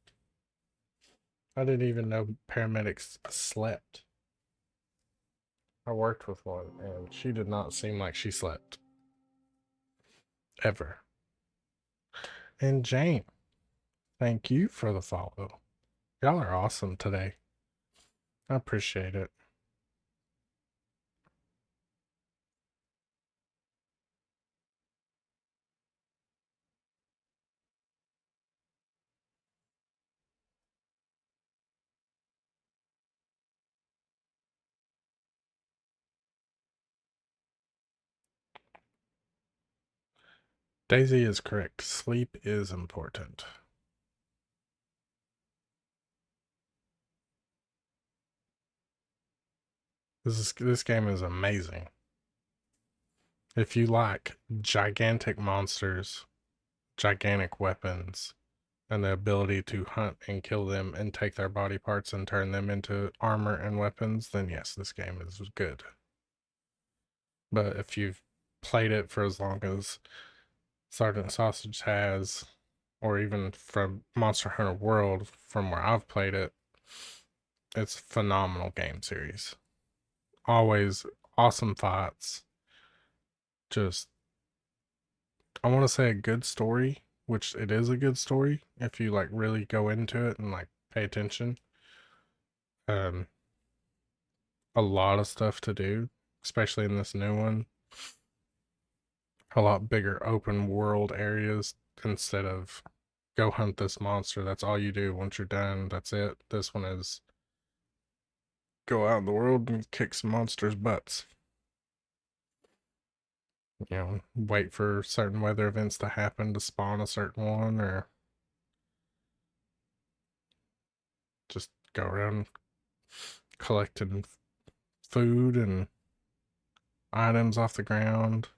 I didn't even know paramedics slept. I worked with one and she did not seem like she slept. Ever. And Jane, thank you for the follow. Y'all are awesome today. I appreciate it. Daisy is correct. Sleep is important. This game is amazing. If you like gigantic monsters, gigantic weapons, and the ability to hunt and kill them and take their body parts and turn them into armor and weapons, then yes, this game is good. But if you've played it for as long as Sergeant Sausage has, or even from Monster Hunter World, from where I've played it, it's a phenomenal game series. Always awesome fights. Just, I want to say a good story, which it is a good story if you like really go into it and like pay attention. Um, a lot of stuff to do, especially in this new one. A lot bigger open world areas instead of go hunt this monster. That's all you do. Once you're done, that's it. This one is go out in the world and kick some monsters' butts. You know, wait for certain weather events to happen to spawn a certain one, or just go around collecting food and items off the ground.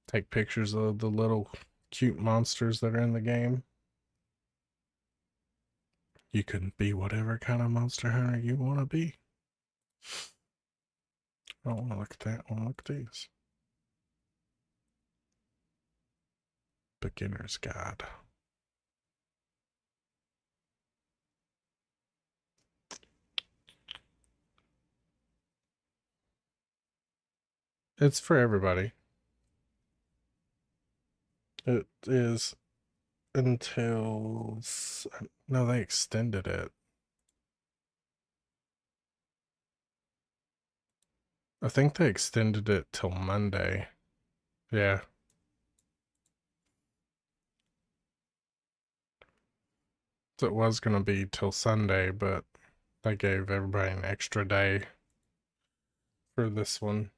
Take pictures of the little cute monsters that are in the game. You can be whatever kind of monster hunter you want to be. I don't want to look at that. I want to look at these. Beginner's Guide. It's for everybody. It is until... No, they extended it. I think they extended it till Monday. Yeah. So it was going to be till Sunday, but they gave everybody an extra day for this one.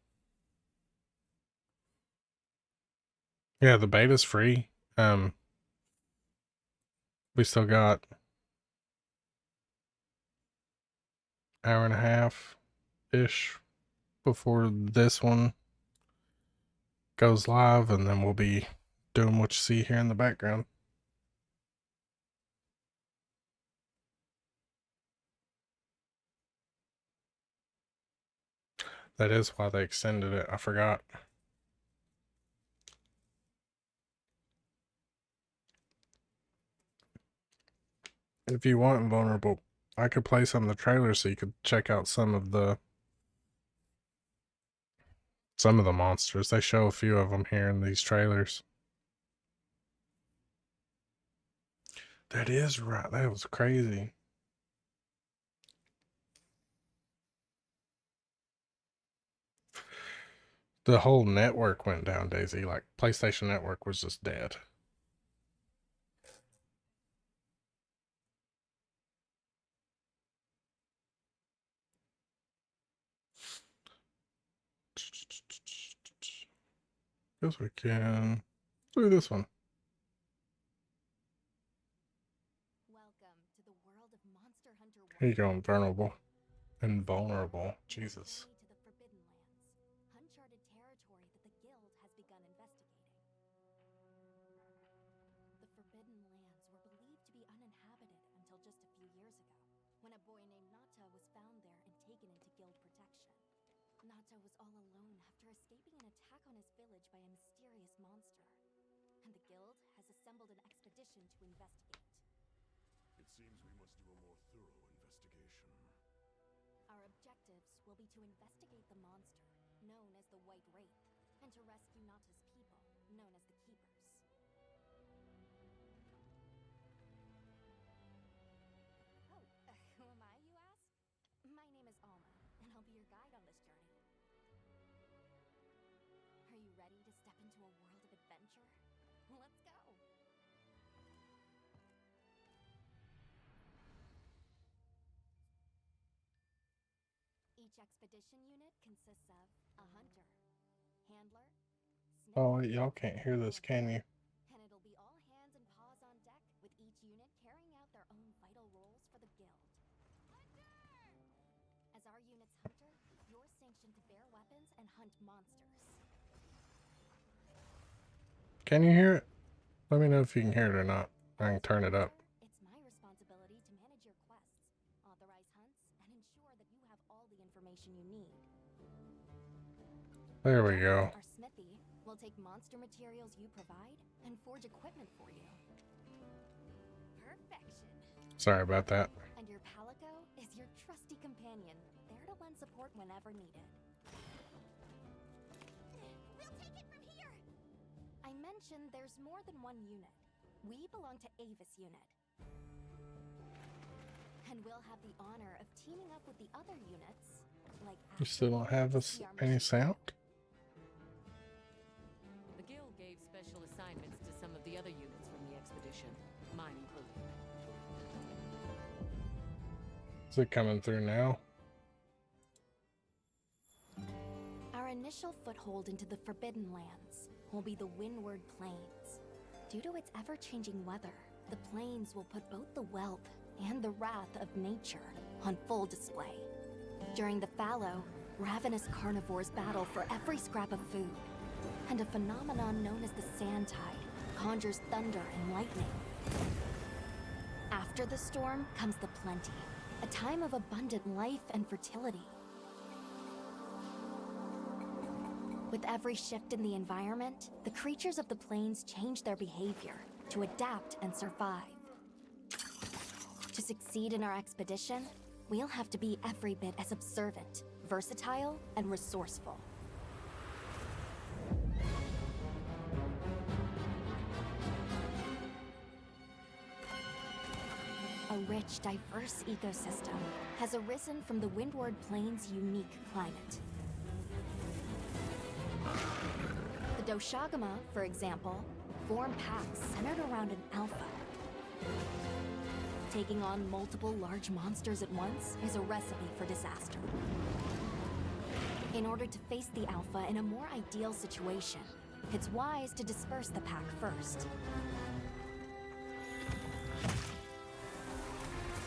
Yeah, the beta's free. Um, we still got hour and a half ish before this one goes live, and then we'll be doing what you see here in the background. That is why they extended it. I forgot. If you want Invulnerable, I could play some of the trailers so you could check out some of the monsters. They show a few of them here in these trailers. That is right. That was crazy. The whole network went down, Daisy. Like, PlayStation Network was just dead. Guess we can do this one. Welcome to the world of Monster Hunter Here you go, Invulnerable. Jesus. To the Forbidden Lands, uncharted territory that the Guild has begun investigating. The Forbidden Lands were believed to be uninhabited until just a few years ago, when a boy named Nata was found there and taken into Guild protection. Nata was all alone after escaping an attack on his village by a mysterious monster, and the Guild has assembled an expedition to investigate. It seems we must do a more thorough investigation. Our objectives will be to investigate the monster, known as the White Wraith, and to rescue Nata's people, known as the Keepers. Oh, who am I, you ask? My name is Alma, and I'll be your guide on this journey. Are you ready to step into a world of adventure? Let's go! Each expedition unit consists of a hunter, handler, smith, Oh, y'all can't hear this, can you? and it'll be all hands and paws on deck, with each unit carrying out their own vital roles for the Guild. Hunter! As our unit's hunter, you're sanctioned to bear weapons and hunt monsters. Can you hear it? Let me know if you can hear it or not. I can turn it up. It's my responsibility to manage your quests, authorize hunts, and ensure that you have all the information you need. There we go. Our smithy will take monster materials you provide and forge equipment for you. Perfection. Sorry about that. And your Palico is your trusty companion, there to lend support whenever needed. We'll take it from here! I mentioned there's more than one unit. We belong to Avis Unit. And we'll have the honor of teaming up with the other units, like You still don't have Astromech, us any sound? The Guild gave special assignments to some of the other units from the expedition, mine included. Is it coming through now? Our initial foothold into the Forbidden Lands will be the Windward Plains. Due to its ever-changing weather, the plains will put both the wealth and the wrath of nature on full display. During the fallow, ravenous carnivores battle for every scrap of food, and a phenomenon known as the Sand Tide conjures thunder and lightning. After the storm comes the plenty, a time of abundant life and fertility. With every shift in the environment, the creatures of the plains change their behavior to adapt and survive. To succeed in our expedition, we'll have to be every bit as observant, versatile, and resourceful. A rich, diverse ecosystem has arisen from the Windward Plains' unique climate. The Doshagama, for example, form packs centered around an alpha. Taking on multiple large monsters at once is a recipe for disaster. In order to face the alpha in a more ideal situation, it's wise to disperse the pack first.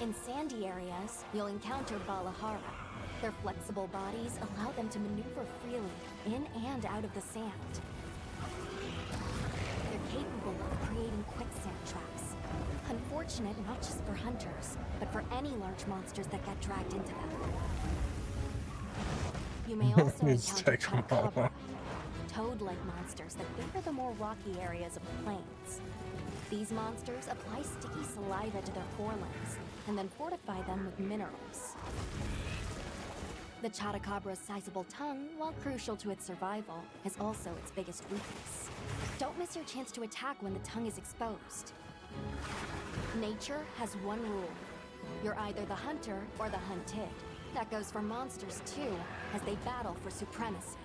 In sandy areas, you'll encounter Balahara. Their flexible bodies allow them to maneuver freely in and out of the sand. They're capable of creating quicksand traps. Unfortunate not just for hunters, but for any large monsters that get dragged into them. You may also Needs to encounter take 'em all Chupacabra, out. toad-like monsters that favor the more rocky areas of the plains. These monsters apply sticky saliva to their forelimbs and then fortify them with minerals. The Chatacabra's sizable tongue, while crucial to its survival, is also its biggest weakness. Don't miss your chance to attack when the tongue is exposed. Nature has one rule. You're either the hunter or the hunted. That goes for monsters too, as they battle for supremacy.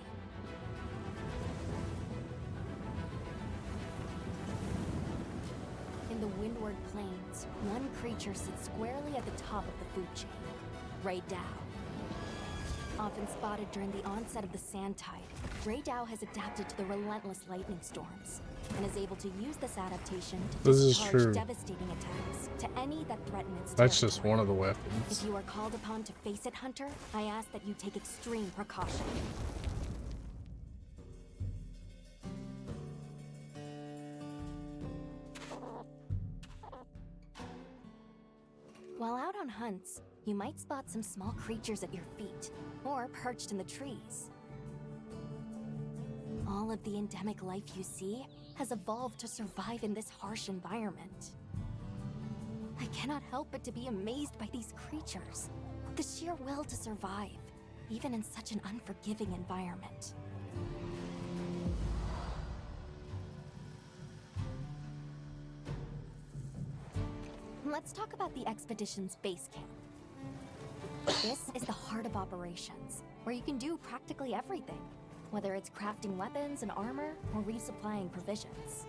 In the Windward Plains, one creature sits squarely at the top of the food chain, Ray Dow. Often spotted during the onset of the Sand Tide, Ray Dow has adapted to the relentless lightning storms and is able to use this adaptation to This is discharge true. devastating attacks to any that threaten its That's just territory. one of the If weapons. you are called upon to face it, Hunter, I ask that you take extreme precaution. While out on hunts, you might spot some small creatures at your feet, or perched in the trees. All of the endemic life you see has evolved to survive in this harsh environment. I cannot help but to be amazed by these creatures. The sheer will to survive, even in such an unforgiving environment. Let's talk about the expedition's base camp. This is the heart of operations, where you can do practically everything, whether it's crafting weapons and armor or resupplying provisions.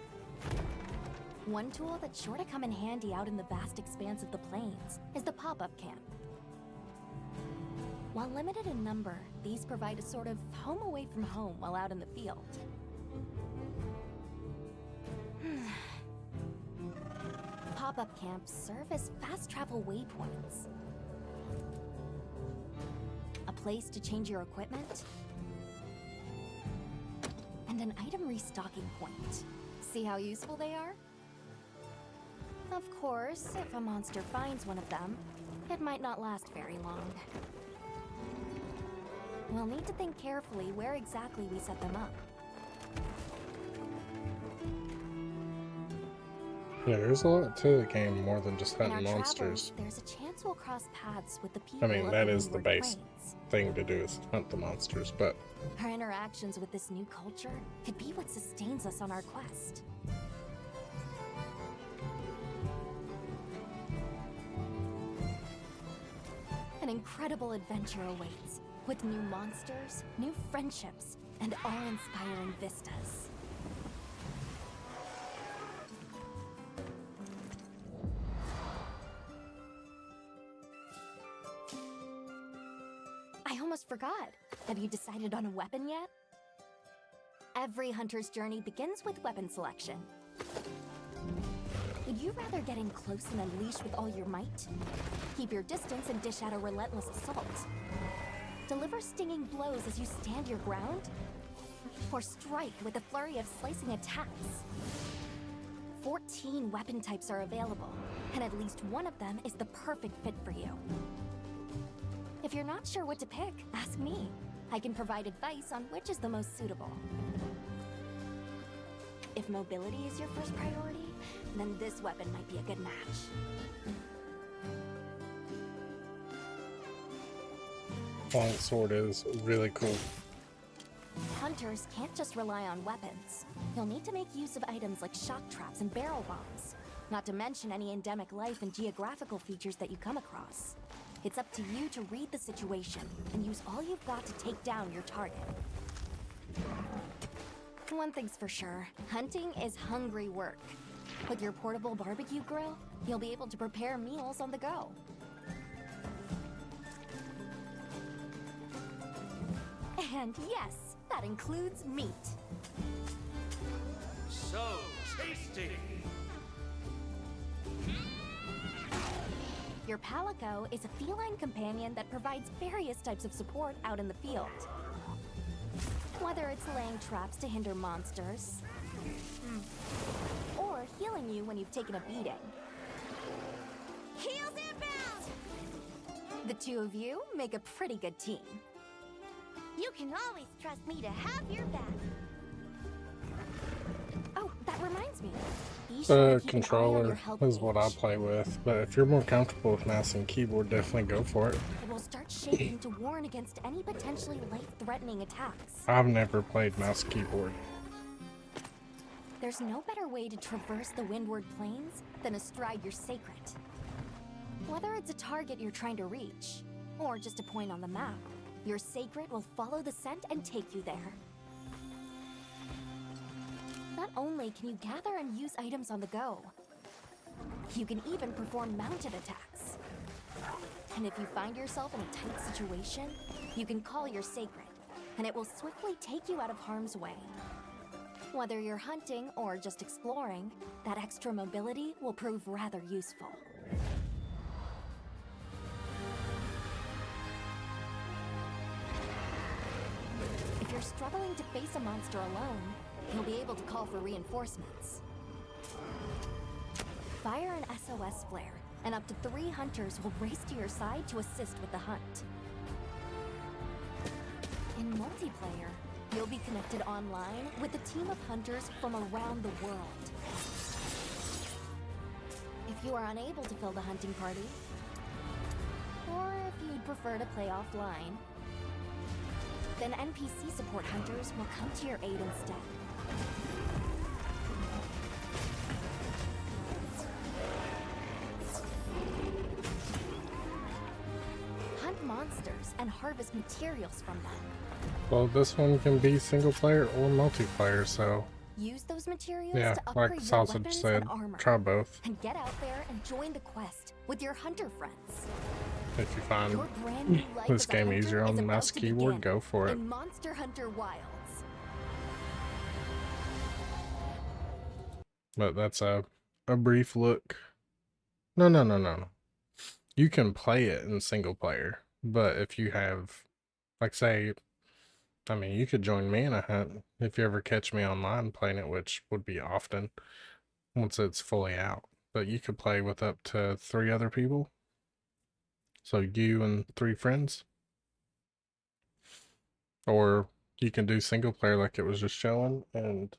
One tool that's sure to come in handy out in the vast expanse of the plains is the pop-up camp. While limited in number, these provide a sort of home away from home while out in the field. Pop-up camps serve as fast travel waypoints. A place to change your equipment, and an item restocking point. See how useful they are? Of course, if a monster finds one of them, it might not last very long. We'll need to think carefully where exactly we set them up. Yeah, there's a lot to the game more than just In our hunting monsters. travels, there's a chance we'll cross paths with the people I mean, of that the is the Windward base Plains. thing to do is hunt the monsters, but Our interactions with this new culture could be what sustains us on our quest. An incredible adventure awaits, with new monsters, new friendships, and awe-inspiring vistas. I almost forgot. Have you decided on a weapon yet? Every hunter's journey begins with weapon selection. Would you rather get in close and unleash with all your might? Keep your distance and dish out a relentless assault? Deliver stinging blows as you stand your ground? Or strike with a flurry of slicing attacks? 14 weapon types are available, and at least one of them is the perfect fit for you. If you're not sure what to pick, ask me. I can provide advice on which is the most suitable. If mobility is your first priority, then this weapon might be a good match. long sword is really cool. Hunters can't just rely on weapons. You'll need to make use of items like shock traps and barrel bombs, not to mention any endemic life and geographical features that you come across. It's up to you to read the situation and use all you've got to take down your target. One thing's for sure, hunting is hungry work. With your portable barbecue grill, you'll be able to prepare meals on the go. And yes, that includes meat. So tasty! Your Palico is a feline companion that provides various types of support out in the field. Whether it's laying traps to hinder monsters, or healing you when you've taken a beating. Heels inbound! The two of you make a pretty good team. You can always trust me to have your back. Oh, that reminds me. Be sure to The keep an eye on your controller health is what I gauge. play with, but if you're more comfortable with mouse and keyboard, definitely go for it. It will start shaking to warn against any potentially life-threatening attacks. I've never played mouse keyboard. There's no better way to traverse the Windward Plains than astride your Sacred. Whether it's a target you're trying to reach, or just a point on the map, your Sacred will follow the scent and take you there. Not only can you gather and use items on the go, you can even perform mounted attacks. And if you find yourself in a tight situation, you can call your Sacred, and it will swiftly take you out of harm's way. Whether you're hunting or just exploring, that extra mobility will prove rather useful. If you're struggling to face a monster alone, you'll be able to call for reinforcements. Fire an SOS flare, and up to 3 hunters will race to your side to assist with the hunt. In multiplayer, you'll be connected online with a team of hunters from around the world. If you are unable to fill the hunting party, or if you'd prefer to play offline, then NPC support hunters will come to your aid instead. Hunt monsters and harvest materials from them. Well, this one can be single player or multiplayer, so Use those materials yeah, to like upgrade the your sausage weapons said, and armor. try both. And get out there and join the quest with your hunter friends. If you find Your brand new life this as a game hunter easier on is the about mouse to keyboard, begin go for it. in Monster Hunter Wilds. But that's a brief look. No. You can play it in single player, but if you have, like, say, I mean, you could join me in a hunt if you ever catch me online playing it, which would be often once it's fully out. But you could play with up to 3 other people. So you and 3 friends. Or you can do single player like it was just showing and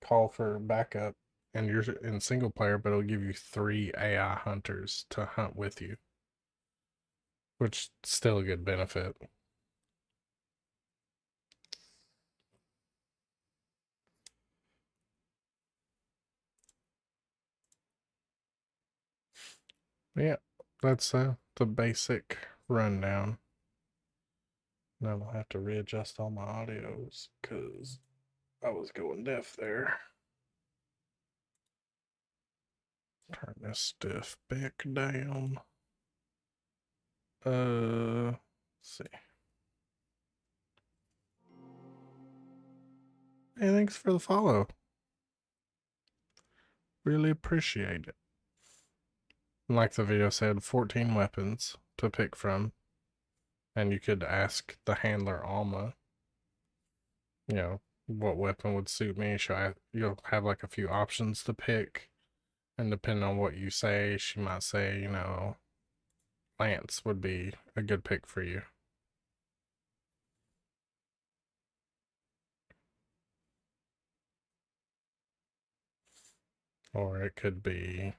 call for backup. And you're in single player, but it'll give you 3 AI hunters to hunt with you. Which is still a good benefit. Yeah, that's the basic rundown. Now I'll have to readjust all my audios because I was going deaf there. Turn this stuff back down. Let's see. Hey, thanks for the follow. Really appreciate it. Like the video said, 14 weapons to pick from. And you could ask the handler Alma, you know, what weapon would suit me. You'll have like a few options to pick. And depending on what you say, she might say, you know, Lance would be a good pick for you. Or it could be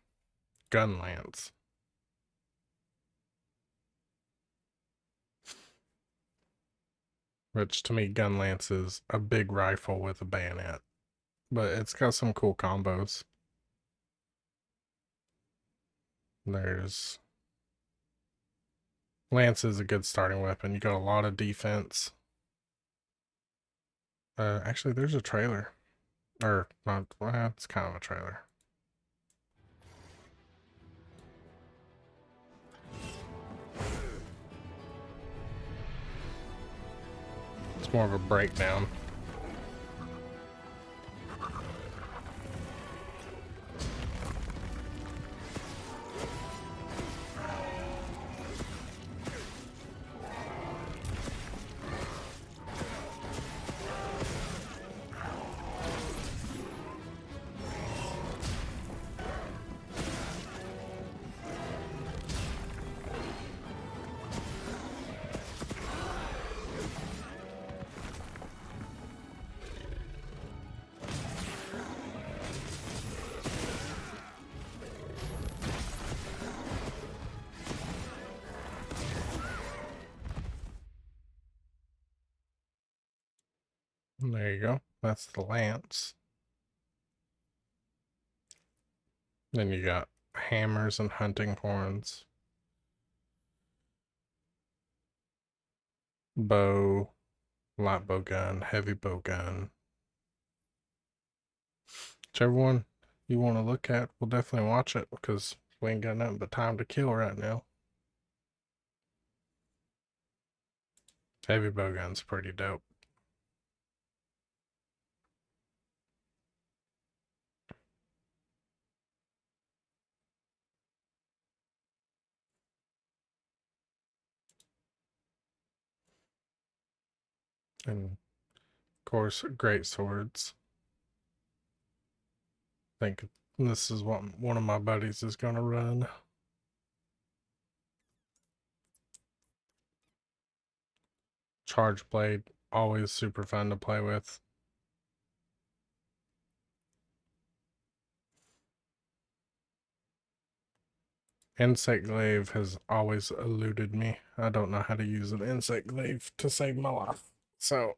Gun Lance. Which to me, Gun Lance is a big rifle with a bayonet. But it's got some cool combos. Lance is a good starting weapon. You got a lot of defense. Actually, there's a trailer. Or, not, well, it's kind of a trailer. It's more of a breakdown. There you go. That's the lance. Then you got hammers and hunting horns. Bow, light bow gun, heavy bow gun. Whichever one you want to look at, we'll definitely watch it because we ain't got nothing but time to kill right now. Heavy bow gun's pretty dope. And of course, great swords. I think this is what one of my buddies is going to run. Charge blade, always super fun to play with. Insect glaive has always eluded me. I don't know how to use an insect glaive to save my life. So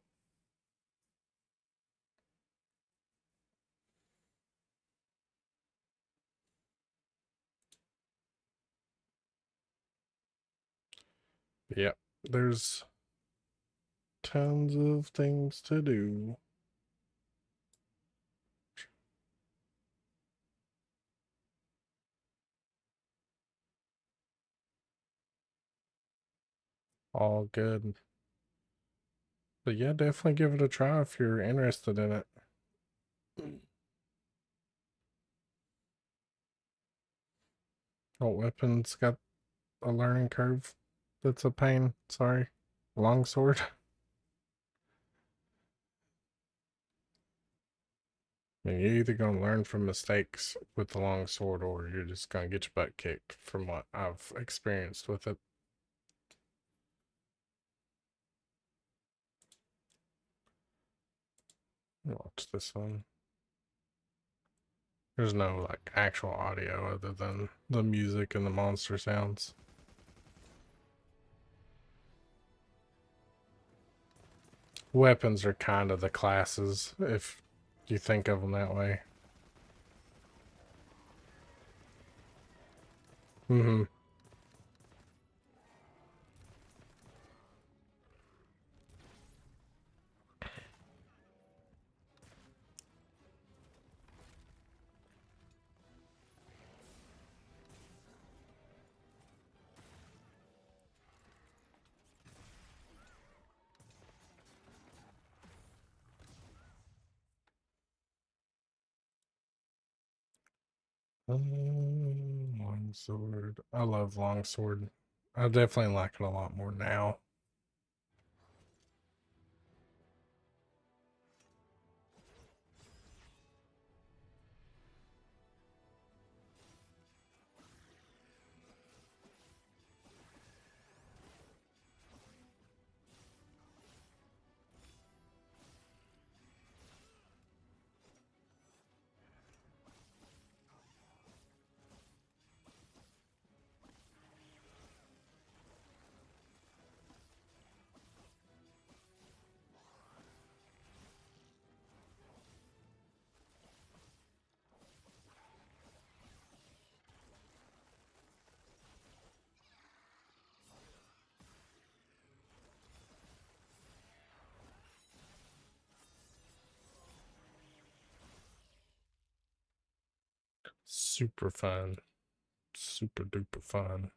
yeah, there's tons of things to do. All good. But yeah, definitely give it a try if you're interested in it. Oh, weapons got a learning curve. That's a pain. Sorry. Longsword. I mean, you're either gonna learn from mistakes with the longsword or you're just gonna get your butt kicked from what I've experienced with it. Watch this one. There's no like actual audio other than the music and the monster sounds. Weapons are kind of the classes if you think of them that way. Mm-hmm. Longsword. I love longsword. I definitely like it a lot more now. Super fun. Super duper fun.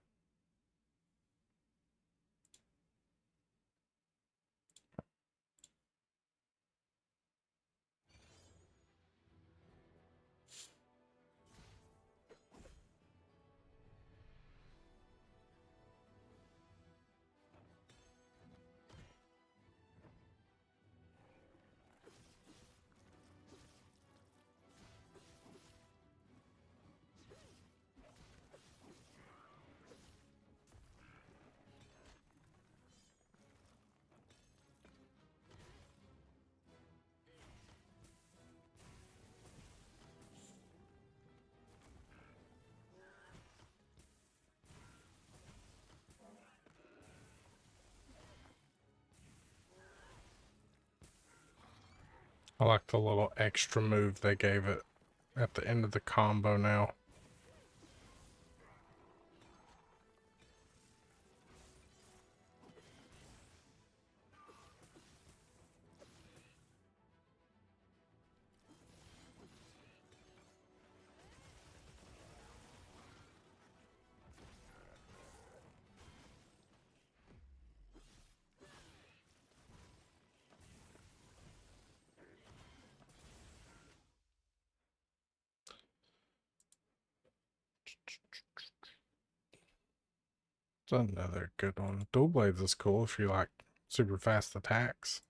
I like the little extra move they gave it at the end of the combo now. It's another good one. Dual Blades is cool if you like super fast attacks.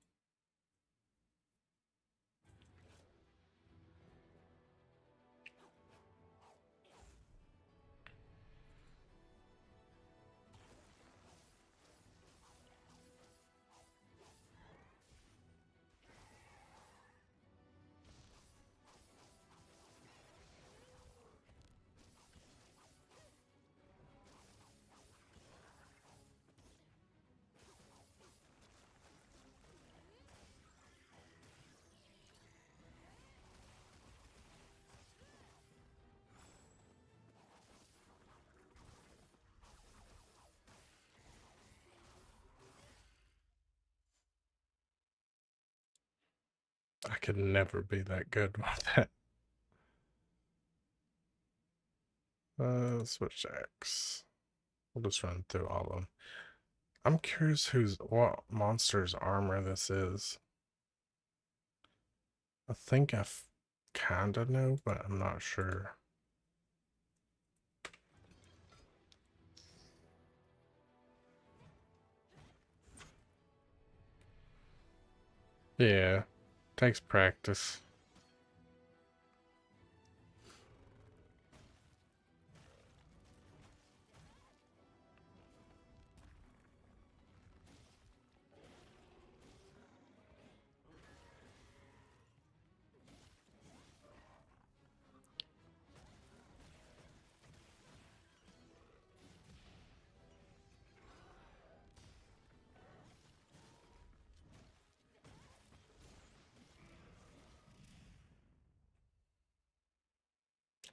I could never be that good with that. Switch X. We'll just run through all of them. I'm curious what monster's armor this is. I think I kinda know, but I'm not sure. Yeah, takes practice.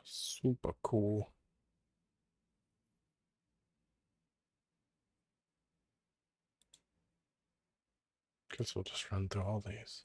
Super cool. Guess we'll just run through all these.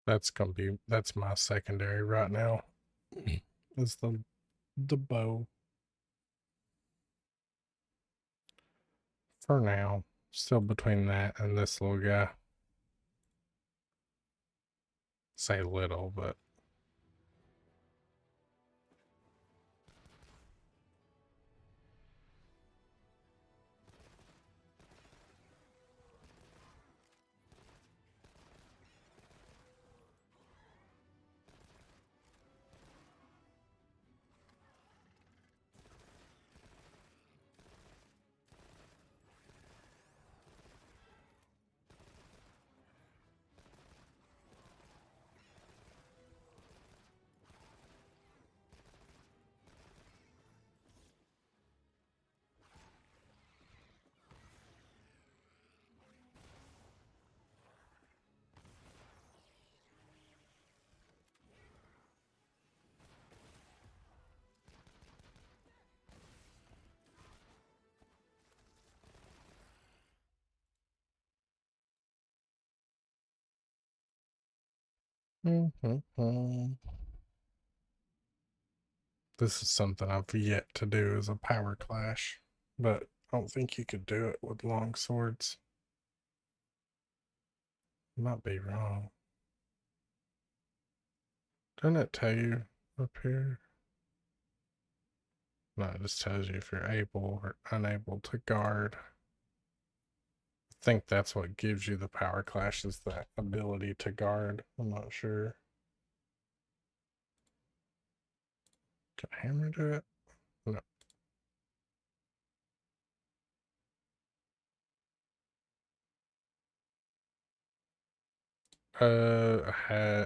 That's my secondary right now. Is the bow. For now. Still between that and this little guy. Say little, but Mhm. This is something I've yet to do as a power clash, but I don't think you could do it with long swords. Might be wrong. Doesn't it tell you up here? No, it just tells you if you're able or unable to guard. I think that's what gives you the power clash is that ability to guard. I'm not sure. Can hammer do it? No.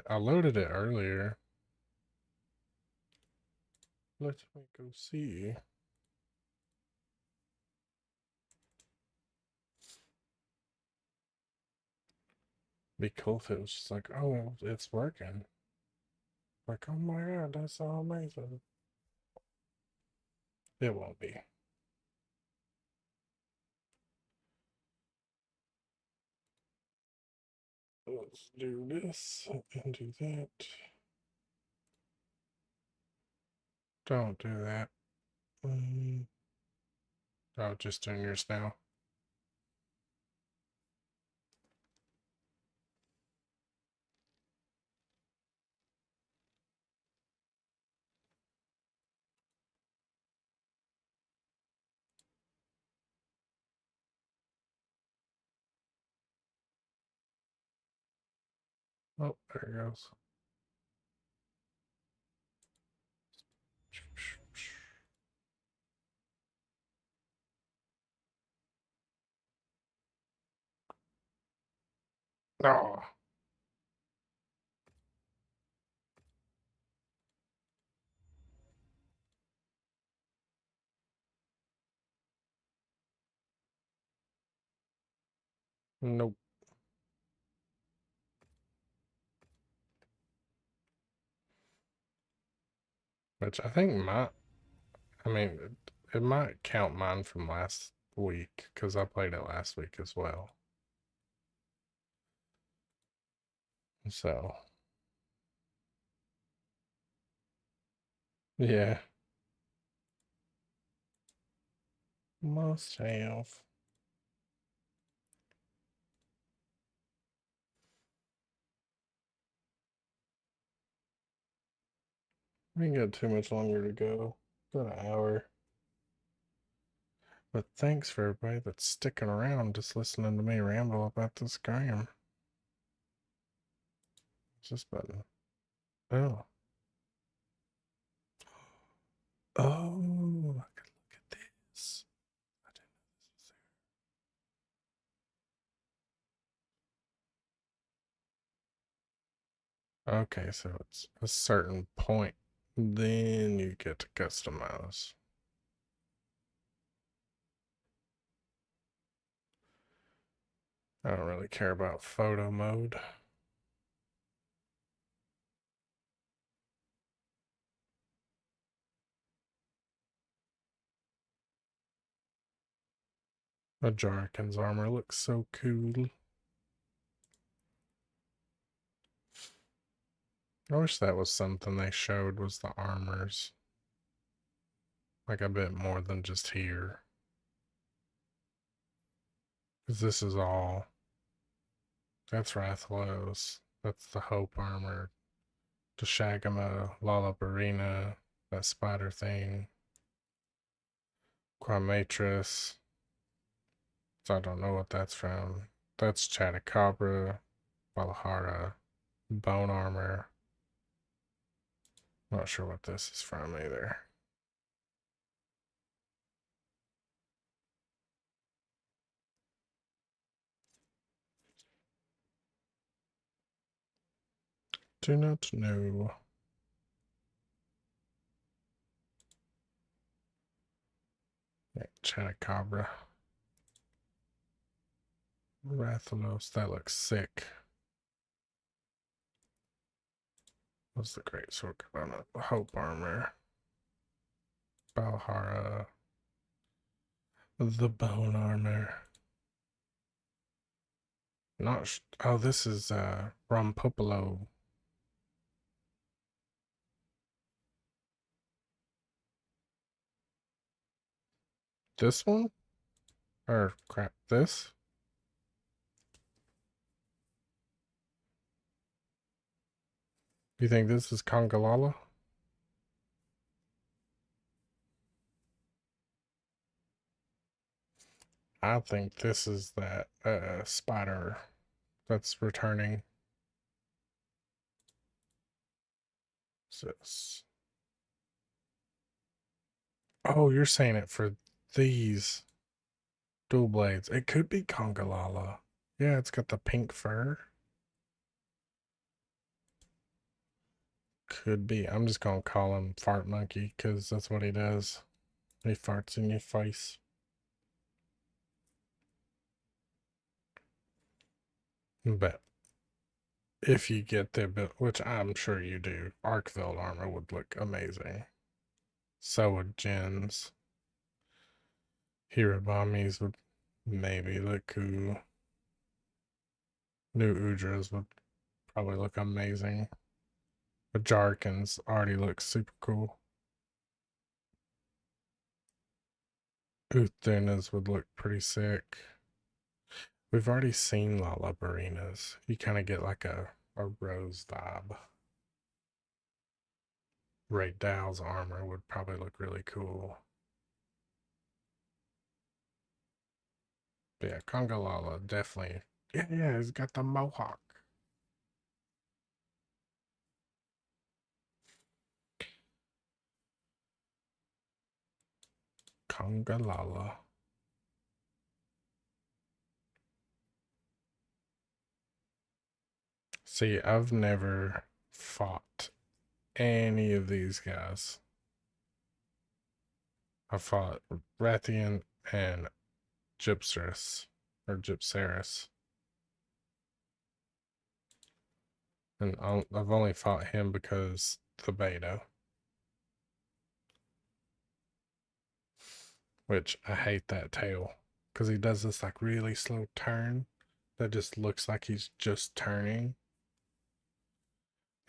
I loaded it earlier. Let me go see. Be cool if it was just like, oh, it's working. Like, oh my god, that's so amazing. It won't be. Let's do this and do that. Don't do that. Oh, just doing yours now. Oh, there it goes. Oh, nope. Which I think might, I mean, it might count mine from last week because I played it last week as well. So, yeah. Must have. We ain't got too much longer to go. Got an hour. But thanks for everybody that's sticking around just listening to me ramble about this game. What's this button? Oh. Oh, I can look at this. I didn't know this was there. Okay, so it's a certain point. Then you get to customize. I don't really care about photo mode. A Jarkin's armor looks so cool. I wish that was something they showed was the armors. Like a bit more than just here. Because this is all. That's Rathalos. That's the Hope armor. Deshagama, Lollabarina, that spider thing. Quamatris. So I don't know what that's from. That's Chatacabra, Valhara, Bone Armor. Not sure what this is from either. Do not know. Yeah, Chatacabra. Rathalos, that looks sick. What's the great sword component? Hope armor. Balhara. The bone armor. Not oh, this is Rompopolo. This one? Or crap, this? You think this is Congalala? I think this is that spider that's returning. What's this? Oh, you're saying it for these dual blades. It could be Congalala. Yeah, it's got the pink fur. Could be. I'm just gonna call him Fart Monkey because that's what he does. He farts in your face. But if you get the ability, which I'm sure you do, Arkveld armor would look amazing. So would Jin's. Hirabamis would maybe look cool. New Udras would probably look amazing. But Jarkins already looks super cool. Uthunas would look pretty sick. We've already seen Lalabarinas. You kind of get like a Rose vibe. Ray Dow's armor would probably look really cool. But yeah, Congalala definitely. Yeah, he's got the mohawk. Congalala. See, I've never fought any of these guys. I fought Rathian and Gypsarus, or Gypsaris. And I've only fought him because the beta. Which I hate that tail. Because he does this like really slow turn that just looks like he's just turning.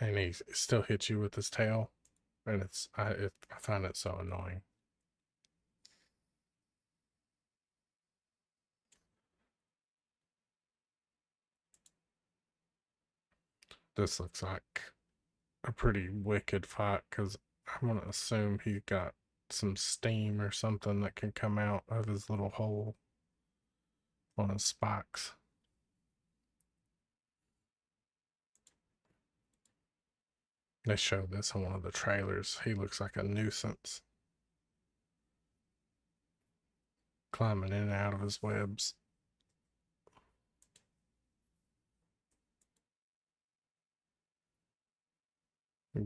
And he still hits you with his tail. And I find it so annoying. This looks like a pretty wicked fight because I'm going to assume he got some steam or something that can come out of his little hole on his spikes. They showed this in one of the trailers. He looks like a nuisance. Climbing in and out of his webs.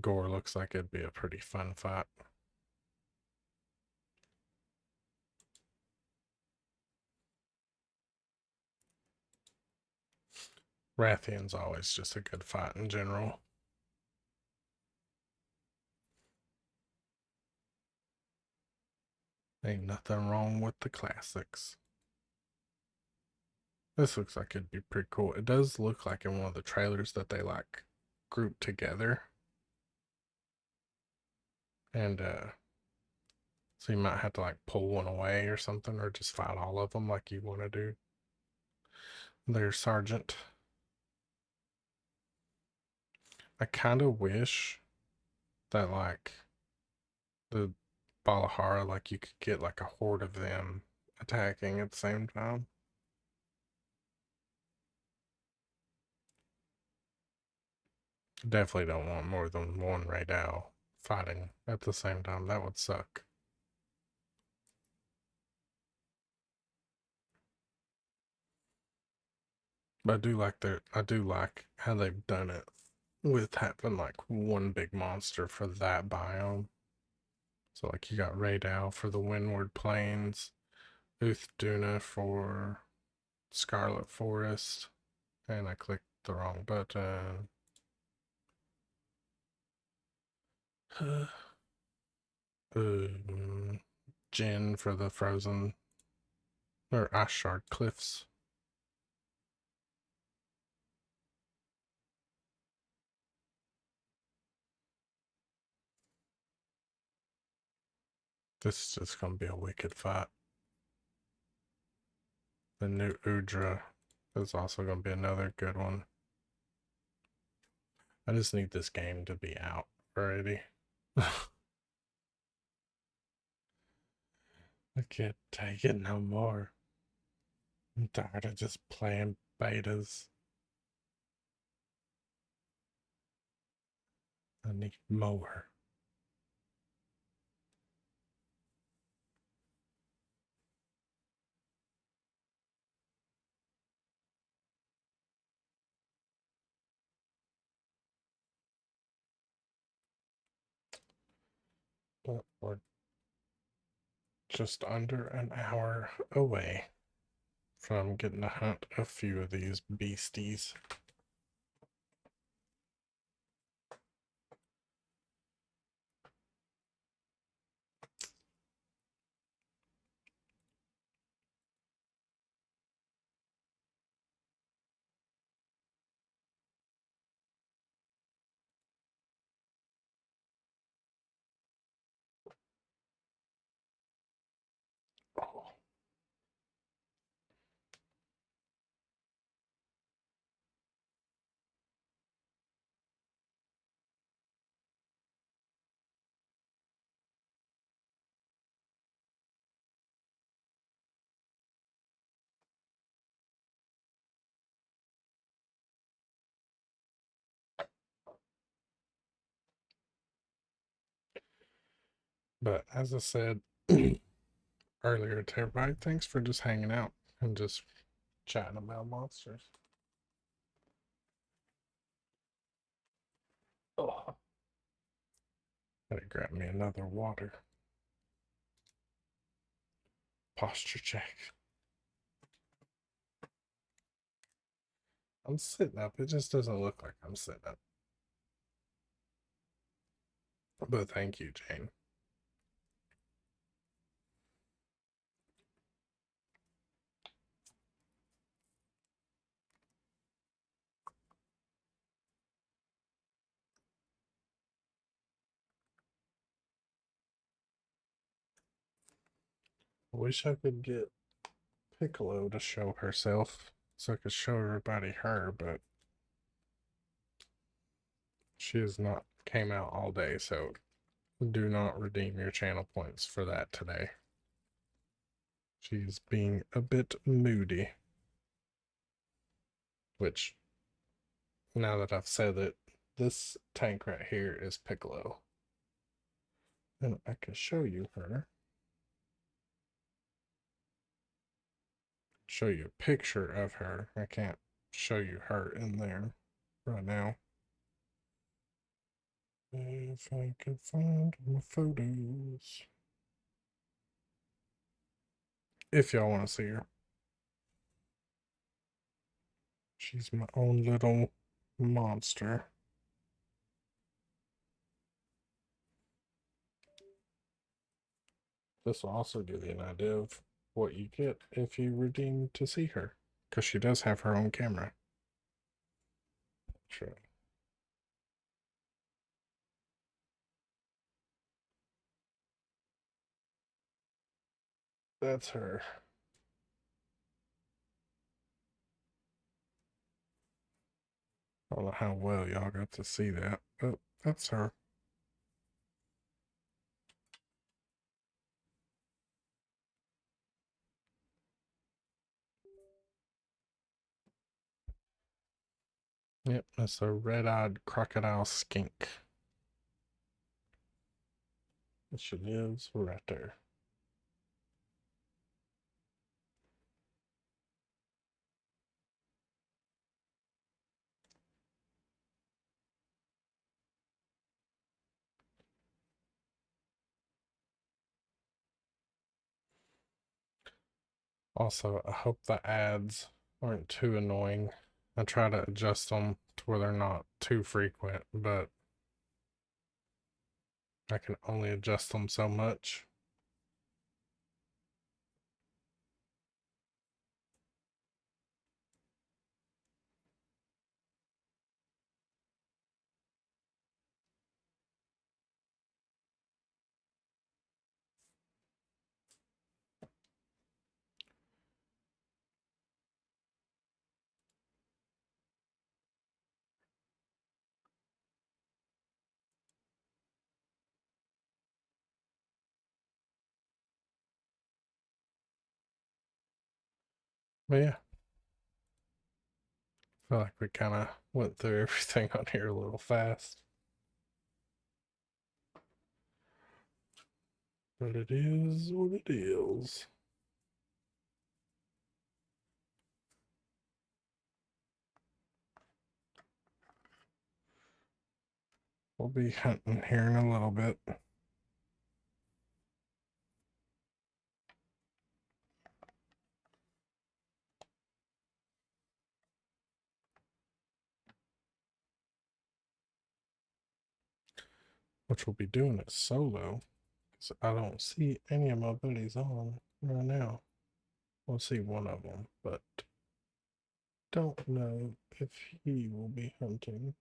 Gore looks like it'd be a pretty fun fight. Rathian's always just a good fight in general. Ain't nothing wrong with the classics. This looks like it'd be pretty cool. It does look like in one of the trailers that they like grouped together. And so you might have to like pull one away or something, or just fight all of them like you want to do. There's Sergeant. I kind of wish that like the Balahara, like you could get like a horde of them attacking at the same time. Definitely don't want more than one Raidao fighting at the same time. That would suck. But I do like how they've done it with having like one big monster for that biome. So like you got Raidao for the Windward Plains, Uthduna for Scarlet Forest, and I clicked the wrong button. Jin for the Frozen or Ashard Cliffs. This is just gonna be a wicked fight. The new Udra is also going to be another good one. I just need this game to be out already. I can't take it no more. I'm tired of just playing betas. I need more. But we're just under an hour away from getting to hunt a few of these beasties. Oh. But as I said earlier to everybody, thanks for just hanging out and just chatting about monsters. Oh. Gotta grab me another water. Posture check. I'm sitting up. It just doesn't look like I'm sitting up. But thank you, Jane. I wish I could get Piccolo to show herself so I could show everybody her, but she has not came out all day, so do not redeem your channel points for that today. She's being a bit moody. Which, now that I've said it, this tank right here is Piccolo. And I can show you her. Show you a picture of her. I can't show you her in there right now. If I can find my photos. If y'all want to see her. She's my own little monster. This will also give you an idea of what you get if you redeem to see her. Because she does have her own camera. Sure. That's her. I don't know how well y'all got to see that, but that's her. Yep, that's a red-eyed crocodile skink. She lives right there. Also, I hope the ads aren't too annoying. I try to adjust them to where they're not too frequent, but I can only adjust them so much. But yeah, I feel like we kind of went through everything on here a little fast. But it is what it is. We'll be hunting here in a little bit. Which we'll be doing it solo. Because I don't see any of my buddies on right now. We'll see one of them, but don't know if he will be hunting.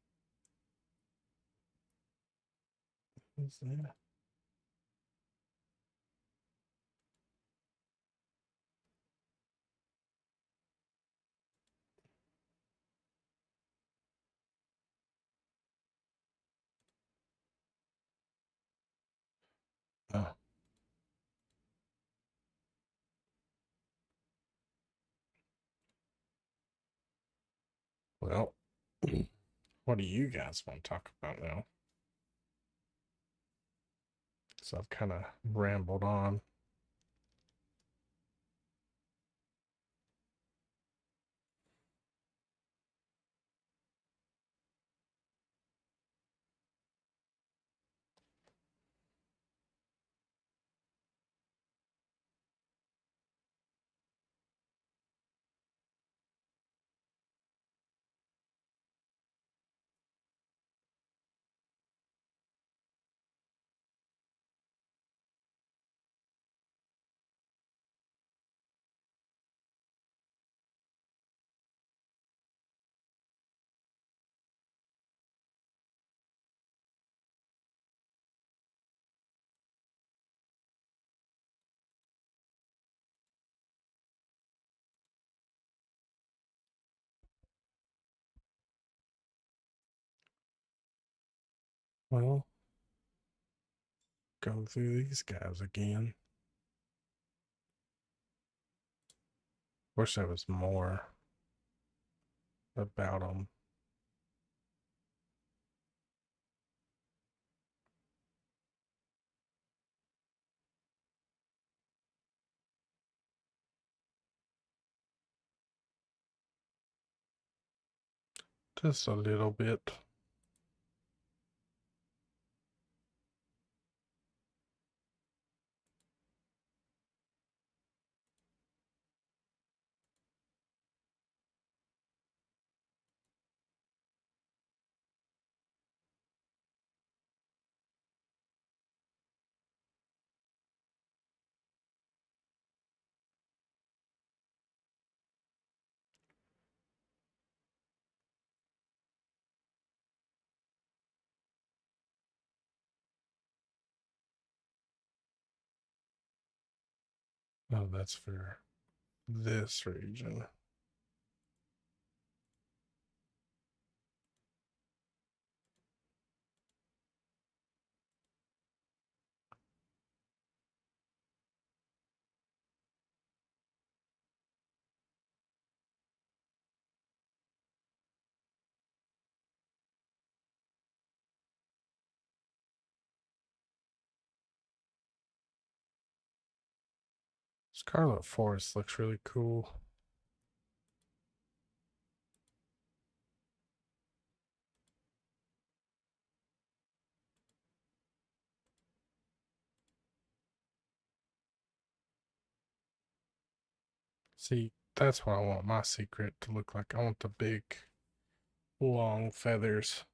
Who's that? Oh. Well, what do you guys want to talk about now? So I've kind of rambled on. Well, go through these guys again. Wish there was more about them. Just a little bit. Oh, that's for this region. Scarlet Forest looks really cool. See, that's what I want my secret to look like. I want the big, long feathers.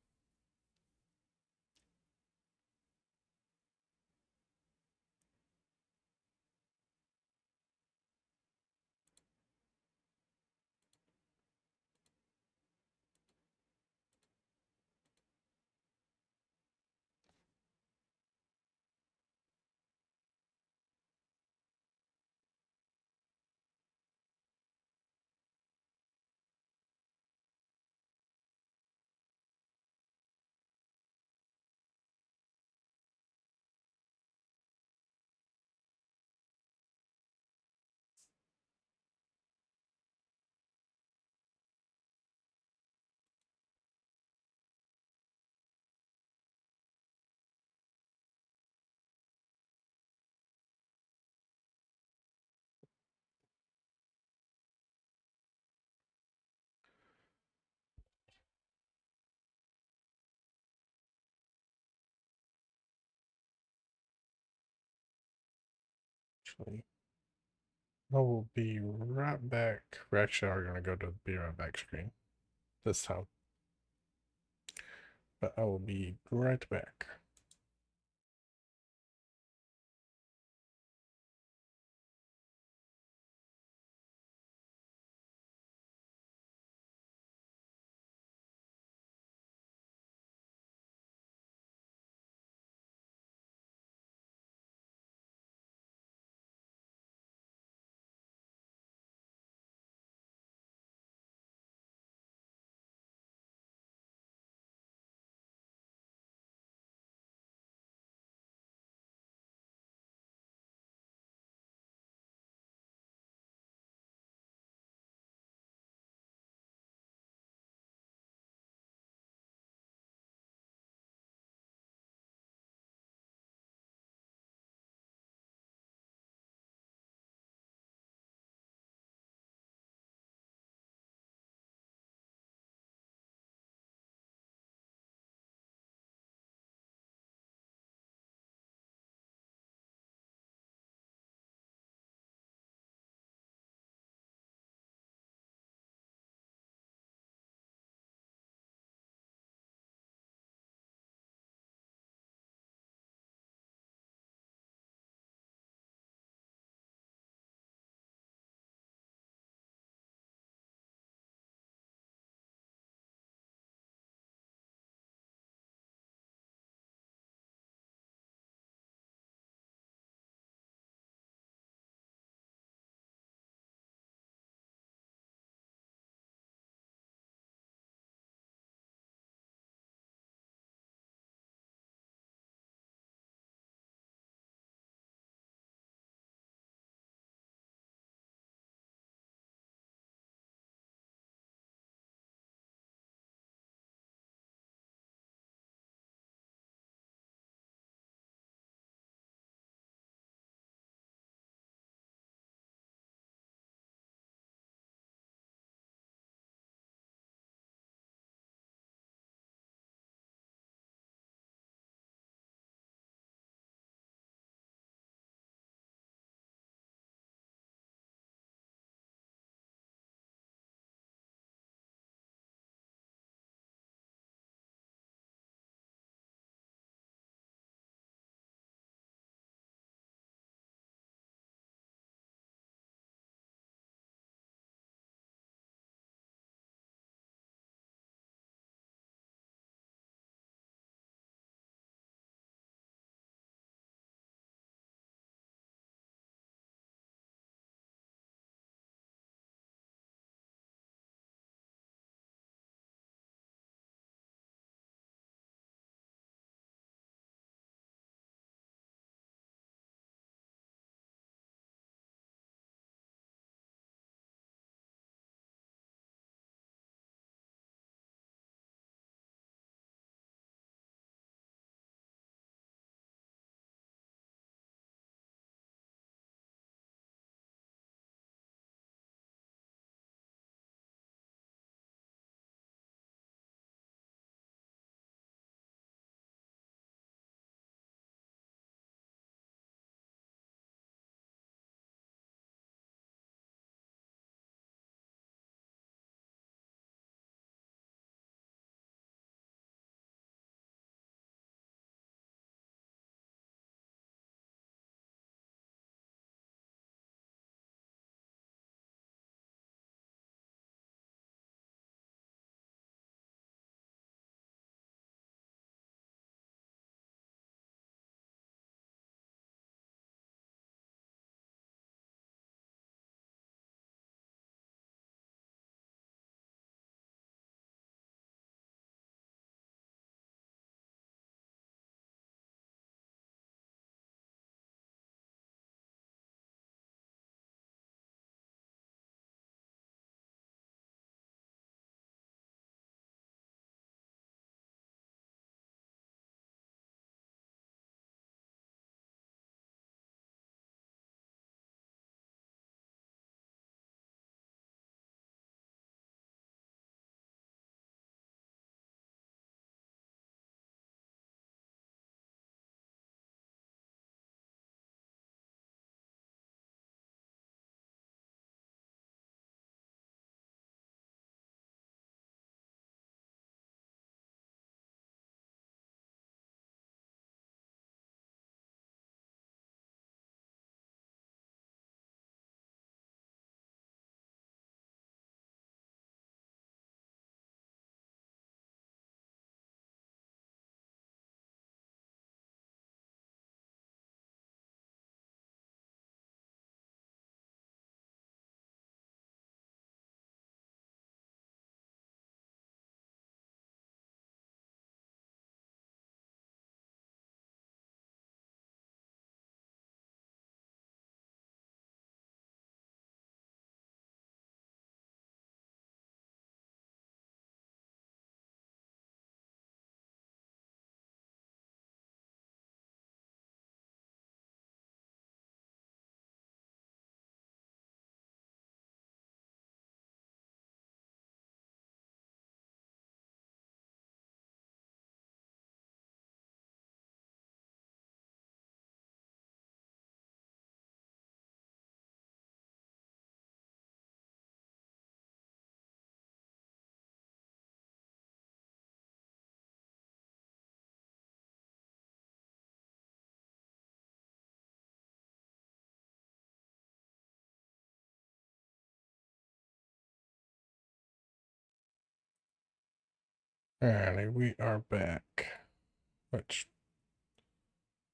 actually. I will be right back. We actually are going to go to the be right back screen this time. But I will be right back. Alrighty, we are back. Which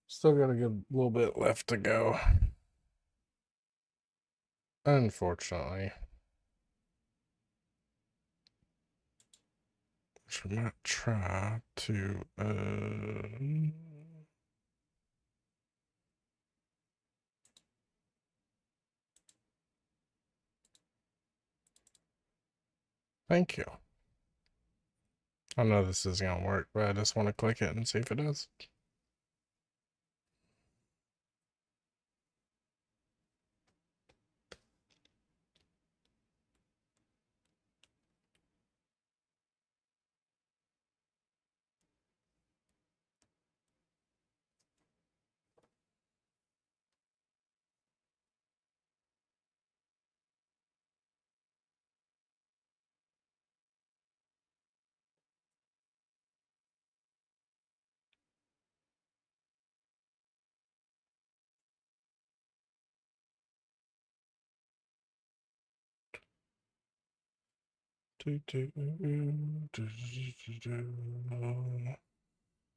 still got a good little bit left to go. Unfortunately. Which I might try to thank you. I know this is gonna work, but I just want to click it and see if it does.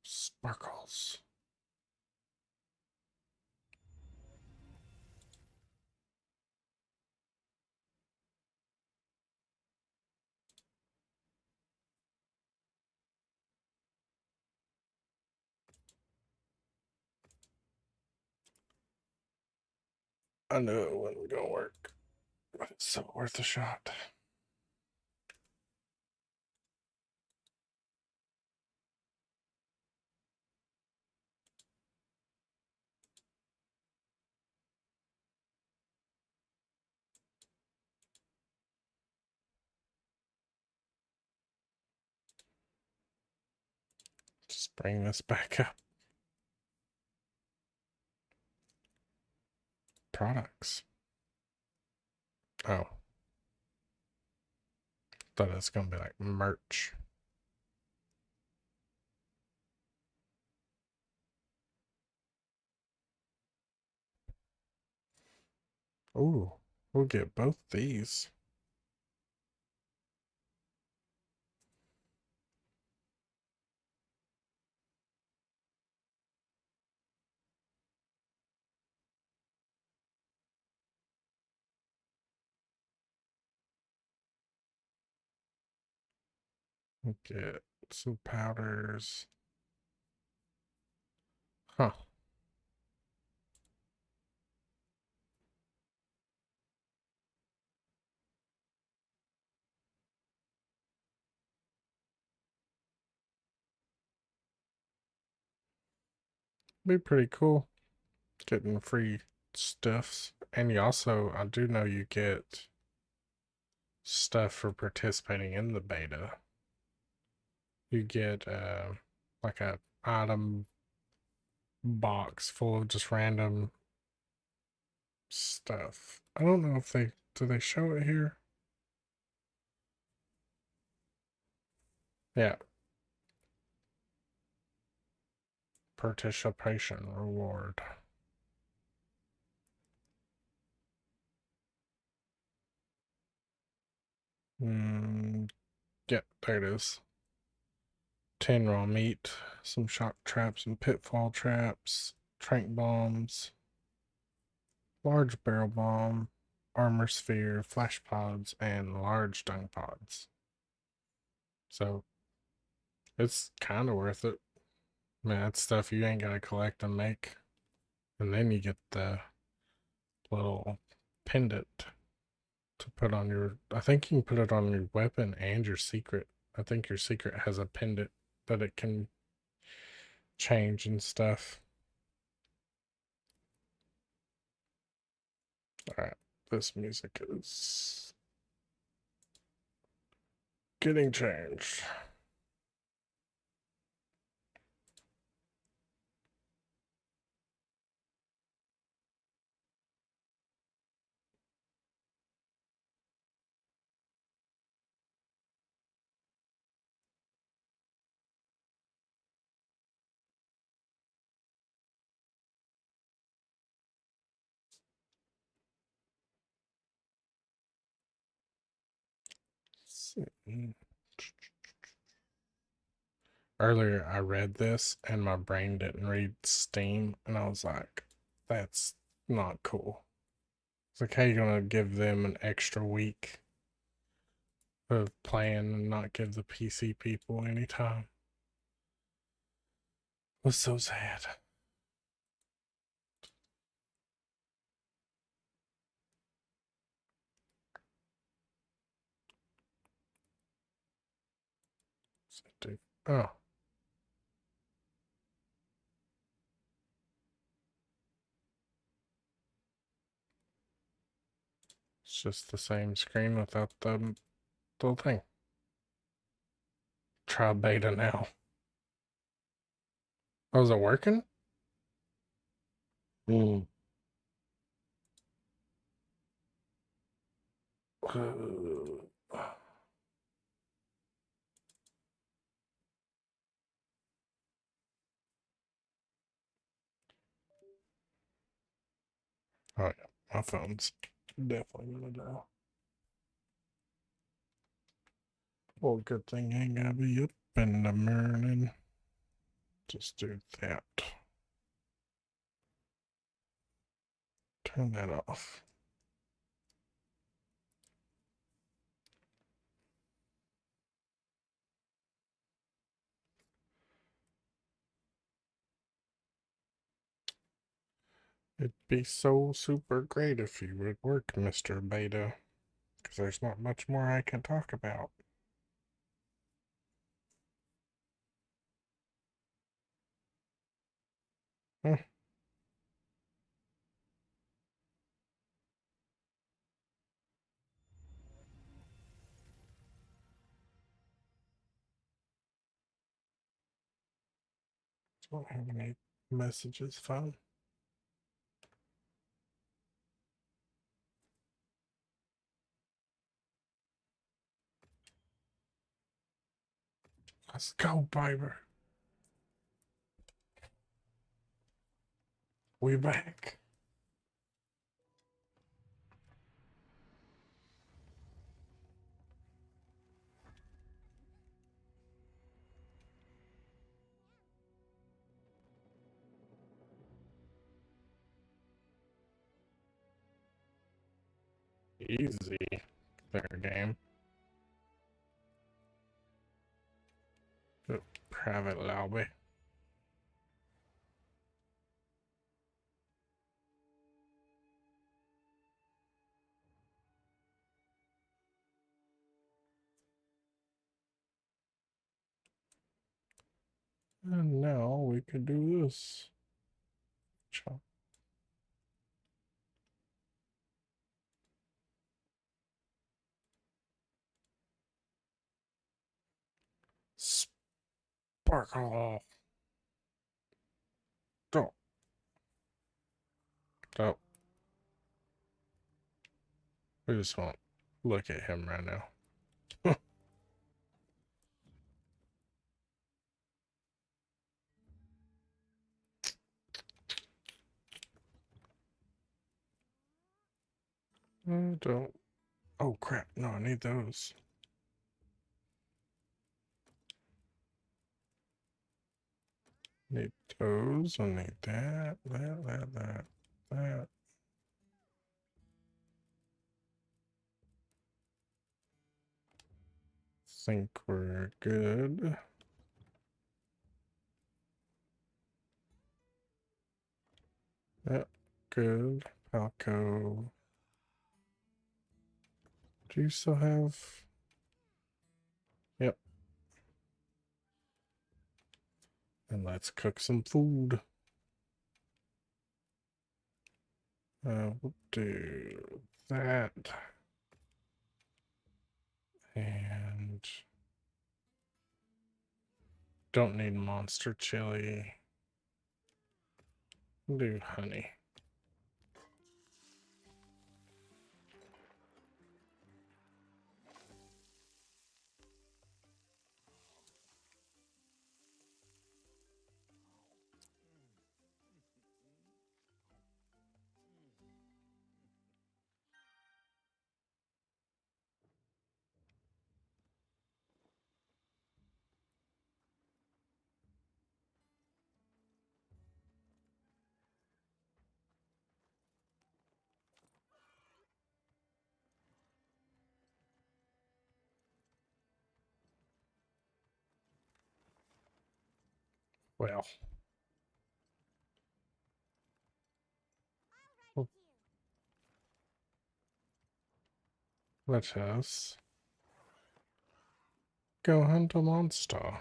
Sparkles. I knew it wasn't gonna work, but it's so worth a shot. Just bring this back up. Products. Oh. Thought it was gonna be like merch. Ooh, we'll get both these. We'll get some powders. Huh. Be pretty cool getting free stuffs. And you also, I do know you get stuff for participating in the beta. You get like a item box full of just random stuff. I don't know if they show it here? Yeah. Participation reward. Yeah, there it is. 10 raw meat, some shock traps and pitfall traps, trank bombs, large barrel bomb, armor sphere, flash pods, and large dung pods. So it's kind of worth it. I mean, that's stuff you ain't gotta collect and make. And then you get the little pendant to put on your. I think you can put it on your weapon and your secret. I think your secret has a pendant that it can change and stuff. Alright, this music is getting changed. earlier I read this and my brain didn't read Steam, and I was like, that's not cool. It's like, how you gonna give them an extra week of playing and not give the PC people any time? Was so sad. Oh. It's just the same screen without the little thing. Try beta now. Oh, is it working? Mm. Oh yeah, my phone's definitely gonna die. Well, good thing I ain't gotta be up in the morning. Just do that. Turn that off. It'd be so super great if you would work, Mr. Beta, because there's not much more I can talk about. Hmm. Don't have any messages found. Let's go, baby. We back. Easy. Fair game. Private lobby. And now we can do this. Chop. Sparkle. Don't. Don't. We just won't look at him right now. Don't. Oh crap! No, I need those. Need those. I need that. That. Think we're good. Yep, good. Falco. Do you still have? Yep. And let's cook some food. We'll do that. And don't need monster chili. We'll do honey. Well. Let us go hunt a monster. Wow,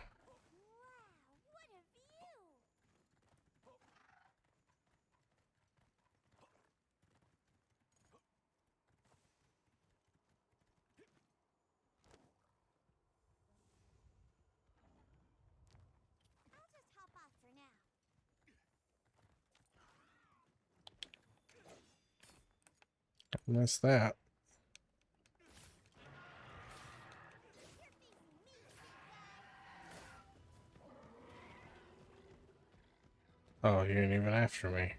what a view! I'll just hop off for now. Missed that. Oh, you ain't even after me.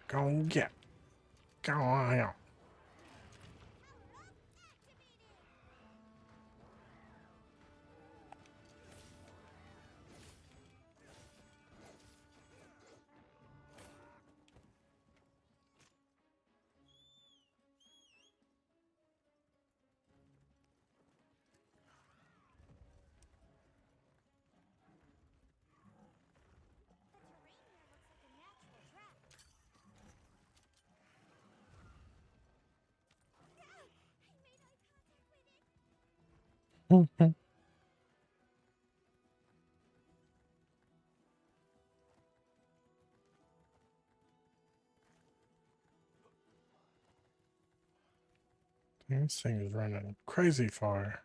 Go get. Go on. This thing is running crazy far.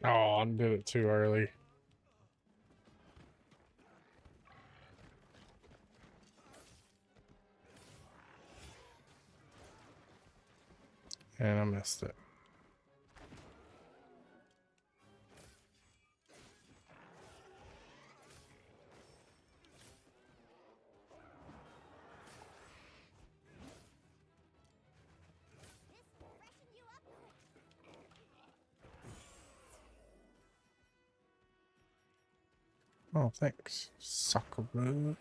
Oh, I did it too early. And I missed it. Oh, thanks, Sakura. Those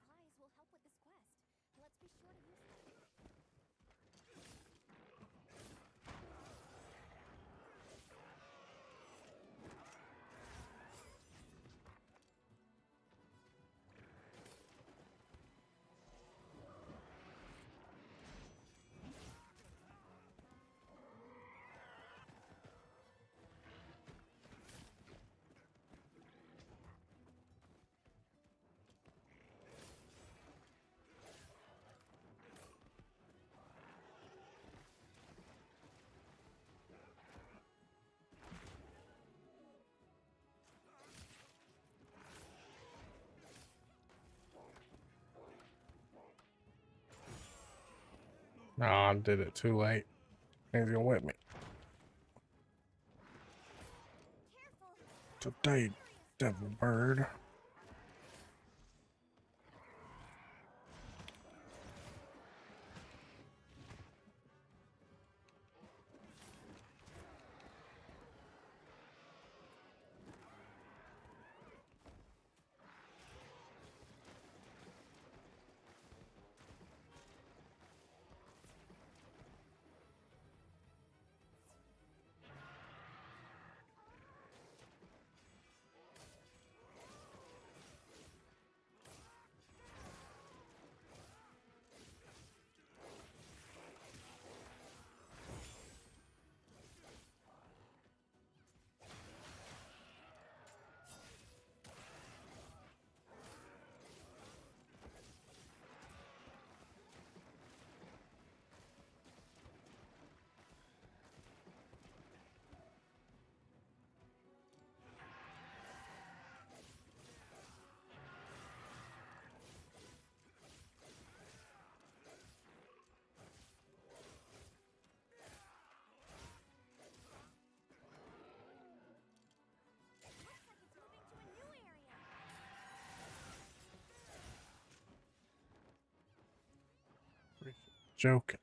supplies will help with this quest. Let's be sure to use them. No, I did it too late. He's gonna whip me. Today, devil bird. Joking.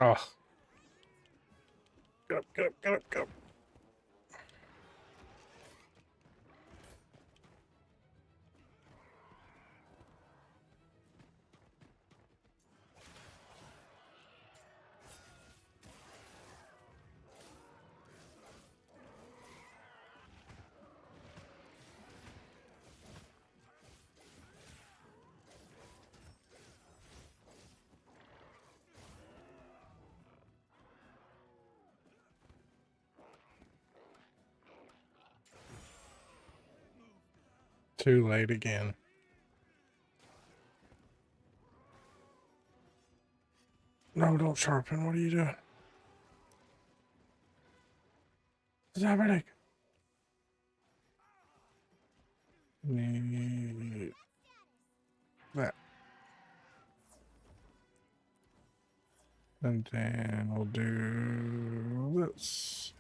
Oh. Get up, get up, get up, get up. Too late again. No, don't sharpen. What are you doing? What's happening? Need that. And then we'll do this.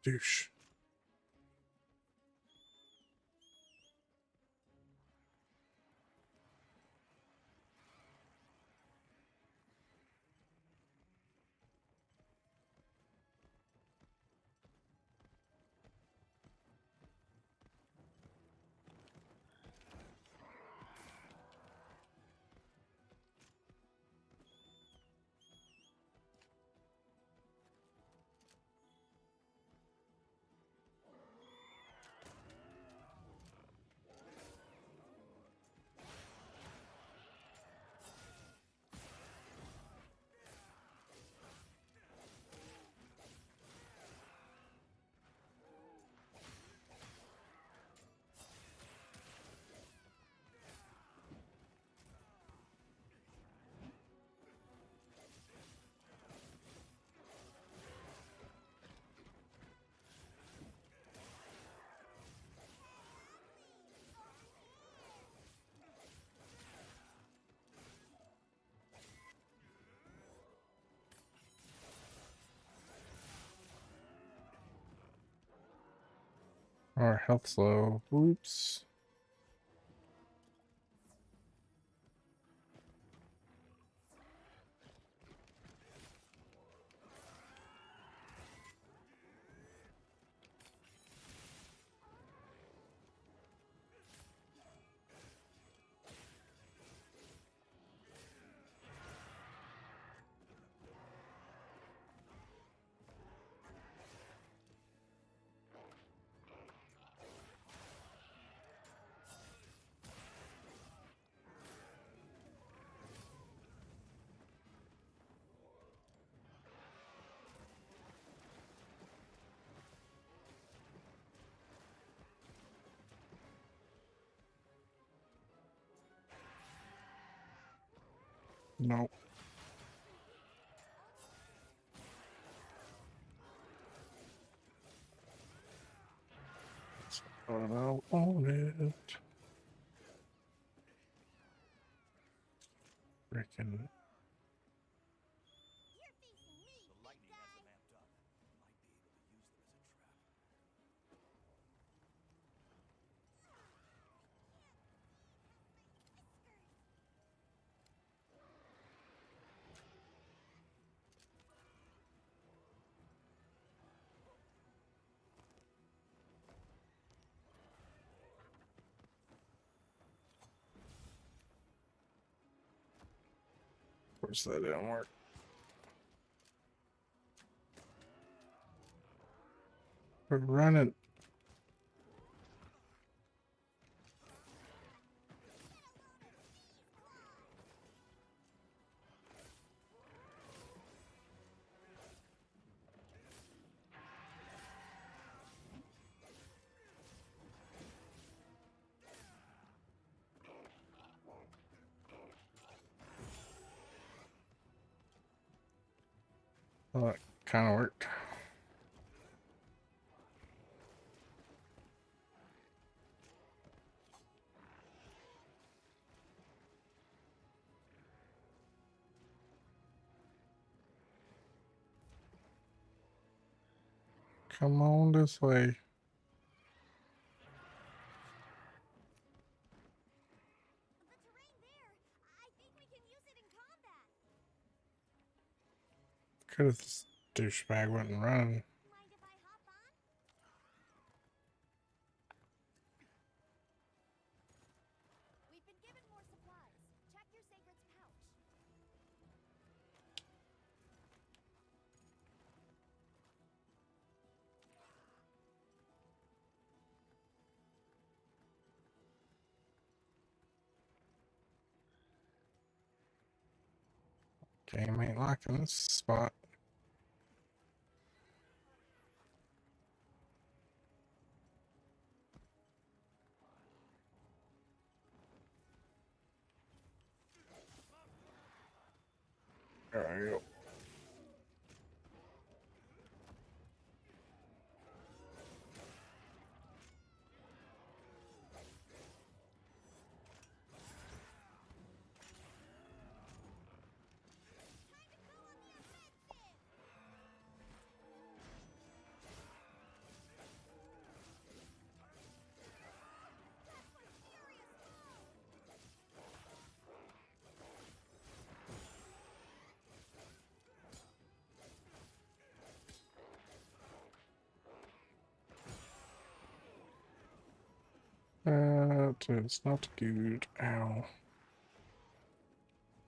Douche. Our health's low. Oops. Nope. That's what I wanted. Freaking. You're facing me, big guy. Of course, that didn't work. We're running. Well, that kind of worked. Come on this way. The terrain there, I think we can use it in combat. Could have this douchebag went and run. Mind if I hop on? We've been given more supplies. Check your sacred's pouch. Game ain't locking this spot. There we go. That is not good. Ow.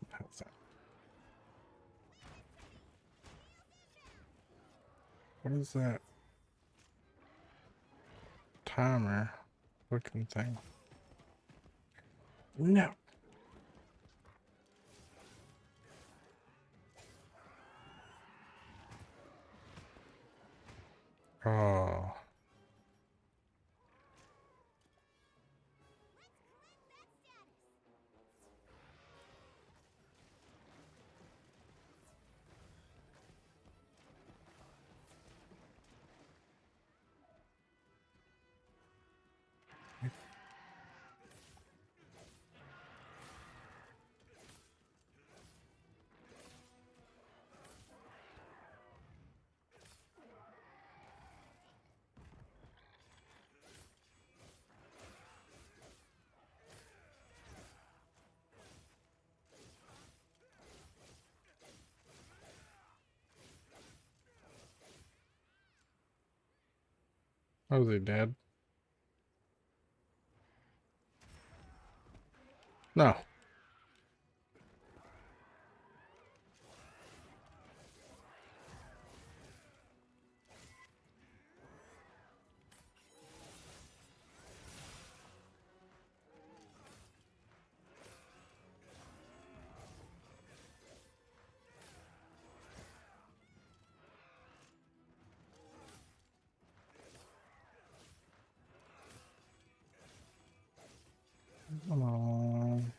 How's that? What is that timer looking thing? No. Oh. Oh, is he dead? No. Come on.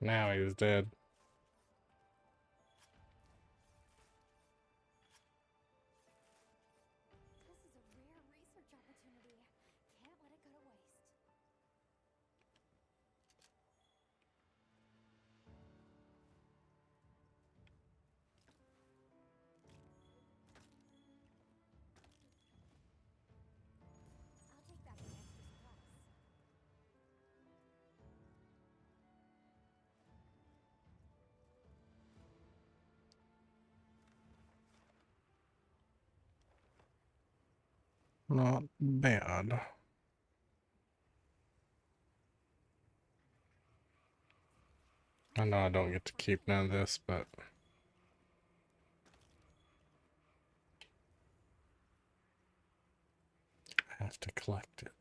Now he's dead. This is a rare research opportunity. Can't let it go to waste. I'll take back the extra supplies. Not bad. I know I don't get to keep none of this, but I have to collect it.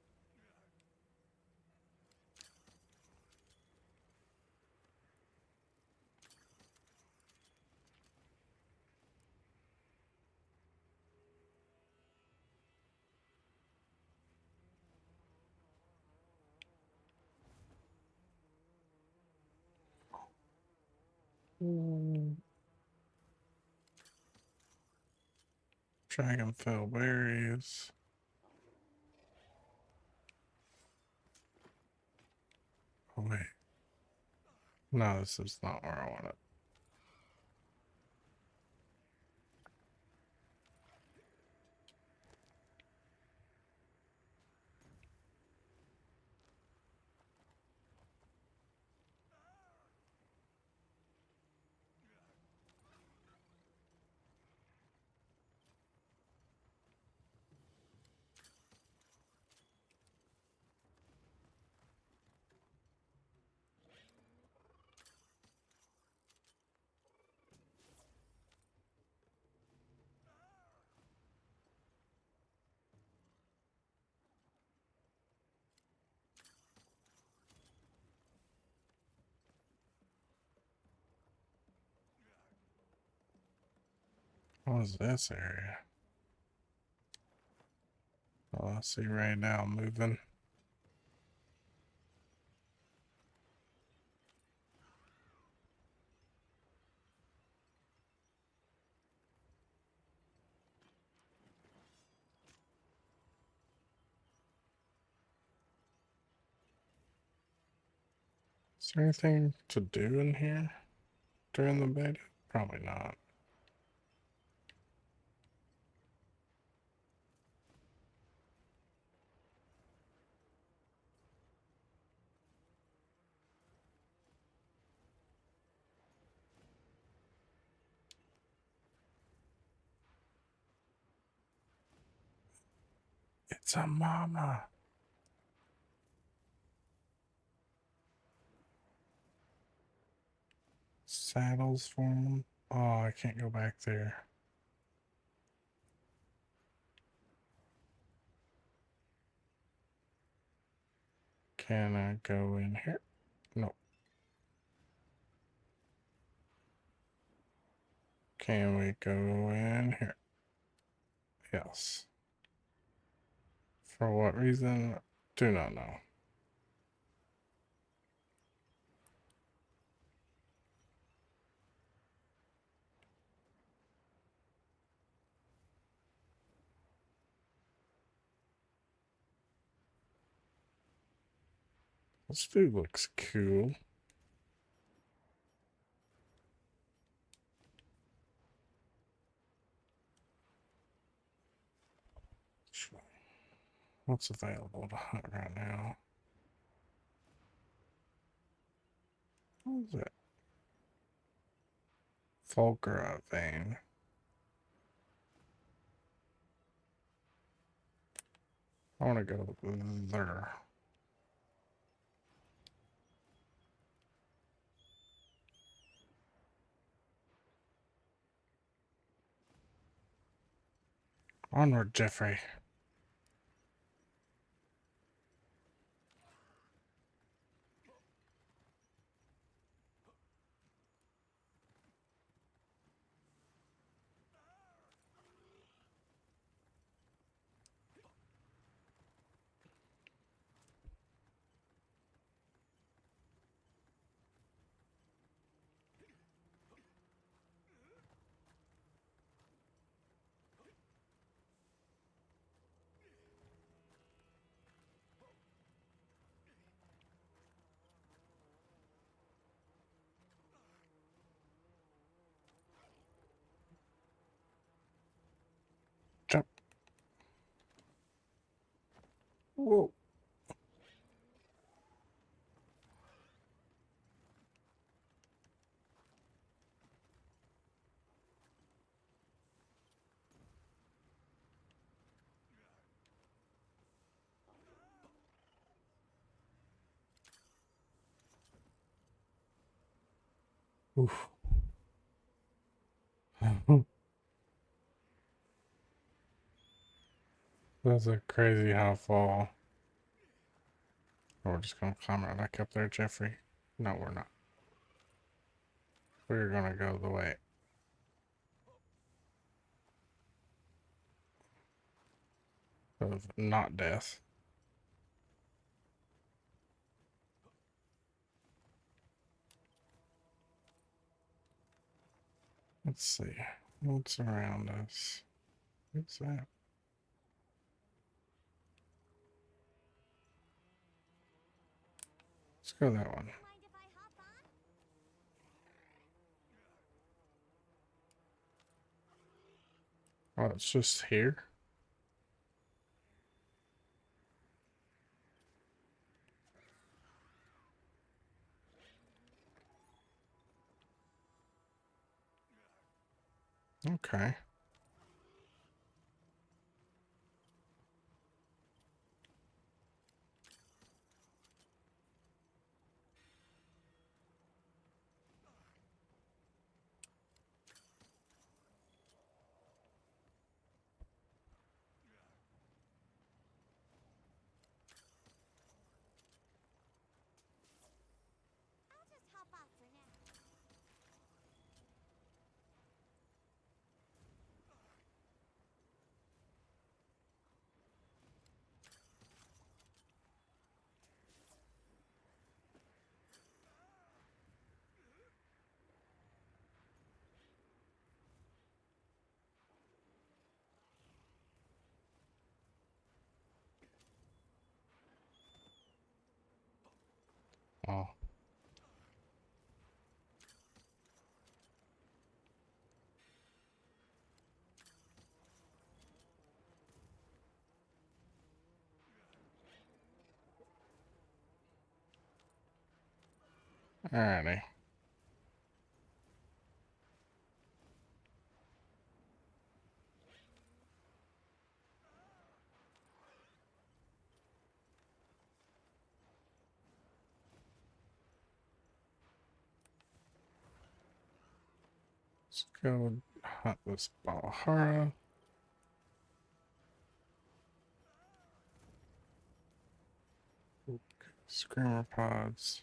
Dragonfell berries. Oh wait. No, this is not where I want it. What is this area? Oh, I see right now moving. Is there anything to do in here during the beta? Probably not. It's a mama. Saddles for him. Oh, I can't go back there. Can I go in here? No. Can we go in here? Yes. For what reason? Do not know. This food looks cool. What's available to hunt right now? What is it? Fulgura vein. I want to go there. Onward, Jeffrey. Whoa. Oof. That's a crazy how fall. We're just gonna climb right back up there, Jeffrey. No, we're not. We're gonna go the way of not death. Let's see. What's around us? What's that? Let's go that one. Mind if I hop on? Oh, it's just here? Okay. I'll just hop off for now. Oh. Alrighty. Let's go hunt this Balahara. Screamer pods.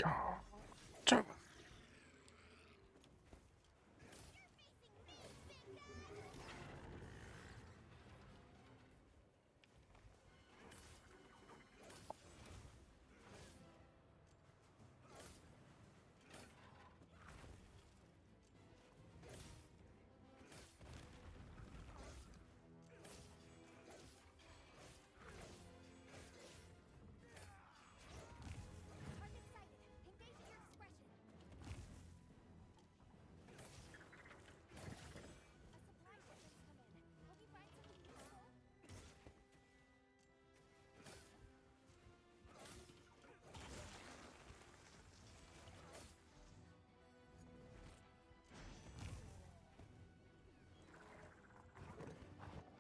Oh, jump. Target sighted. Engage your expression. A supply shipment's come in. Hope you find something useful.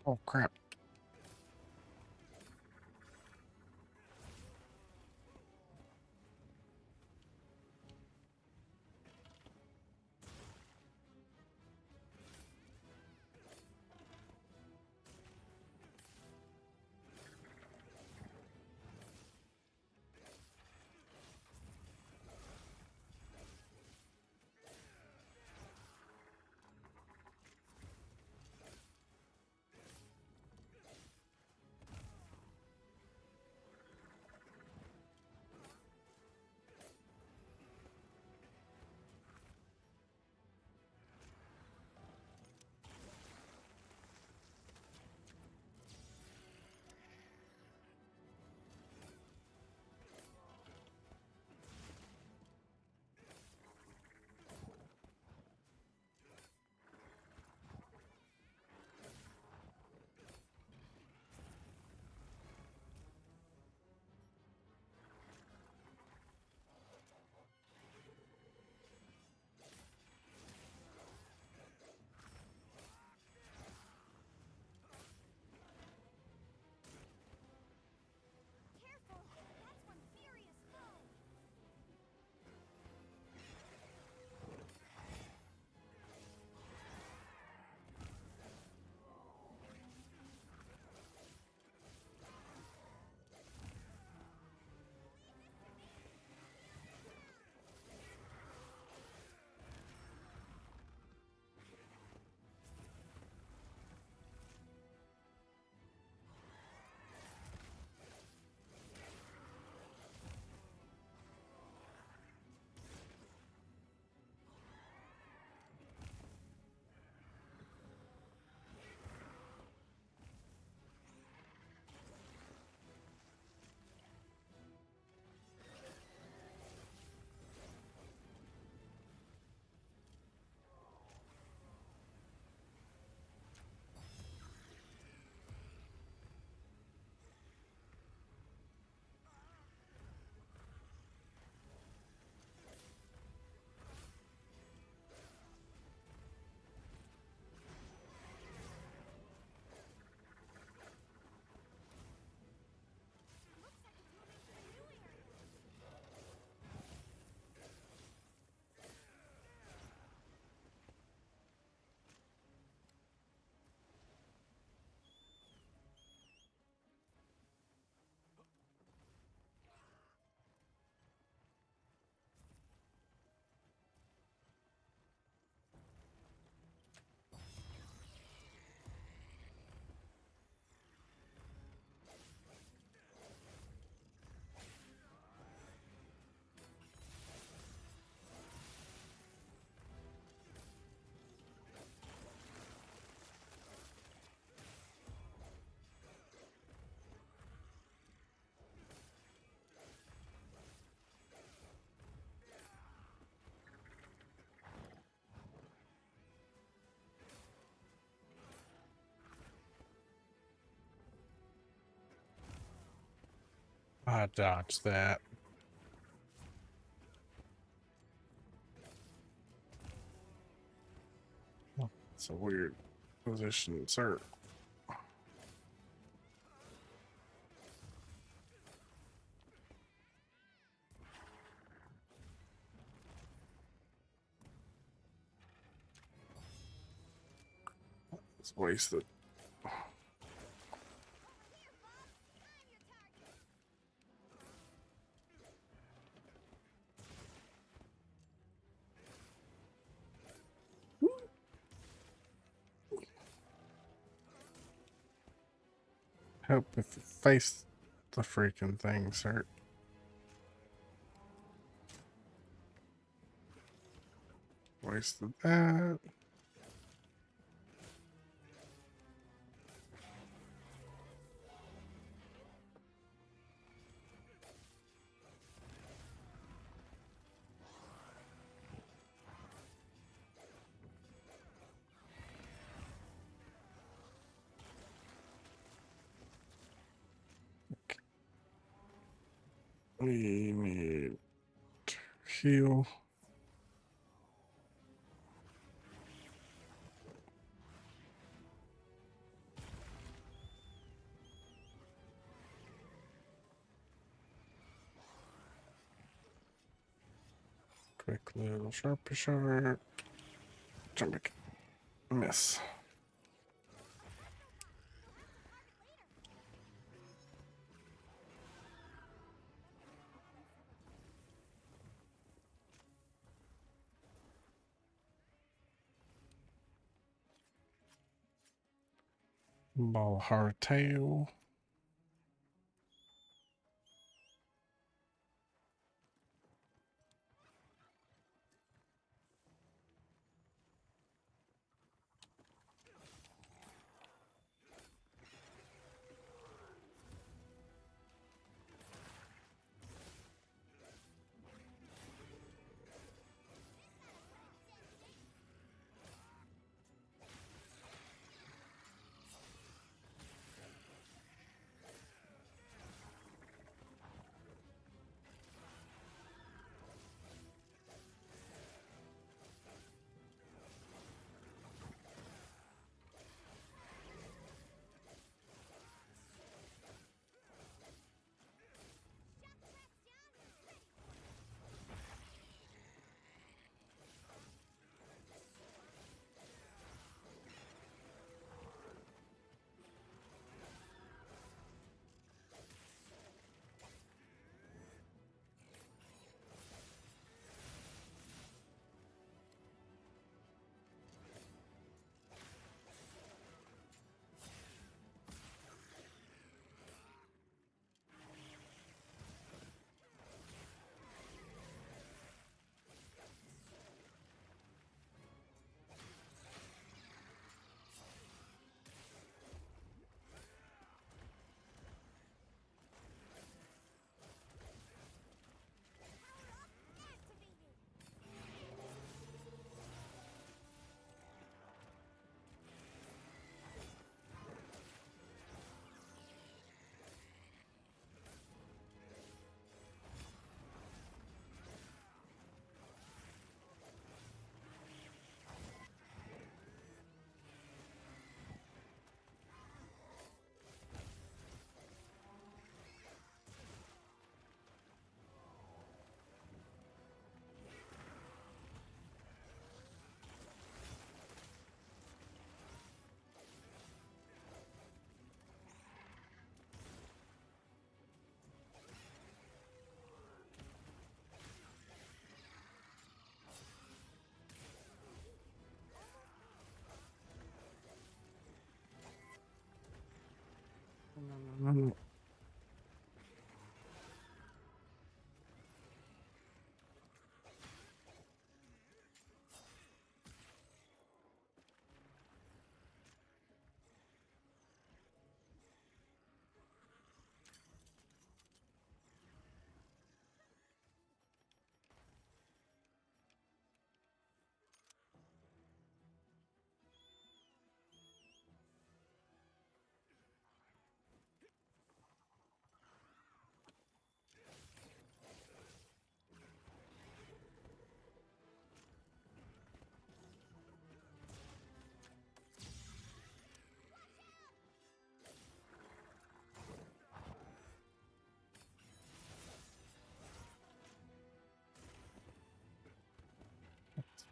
Oh, crap. I dodged that. It's a weird position, sir. It's wasted. Help if you face the freaking thing, sir. Wasted that. We need to heal. Quick little sharpie sharp. Jump back. Miss. Ball hard tail.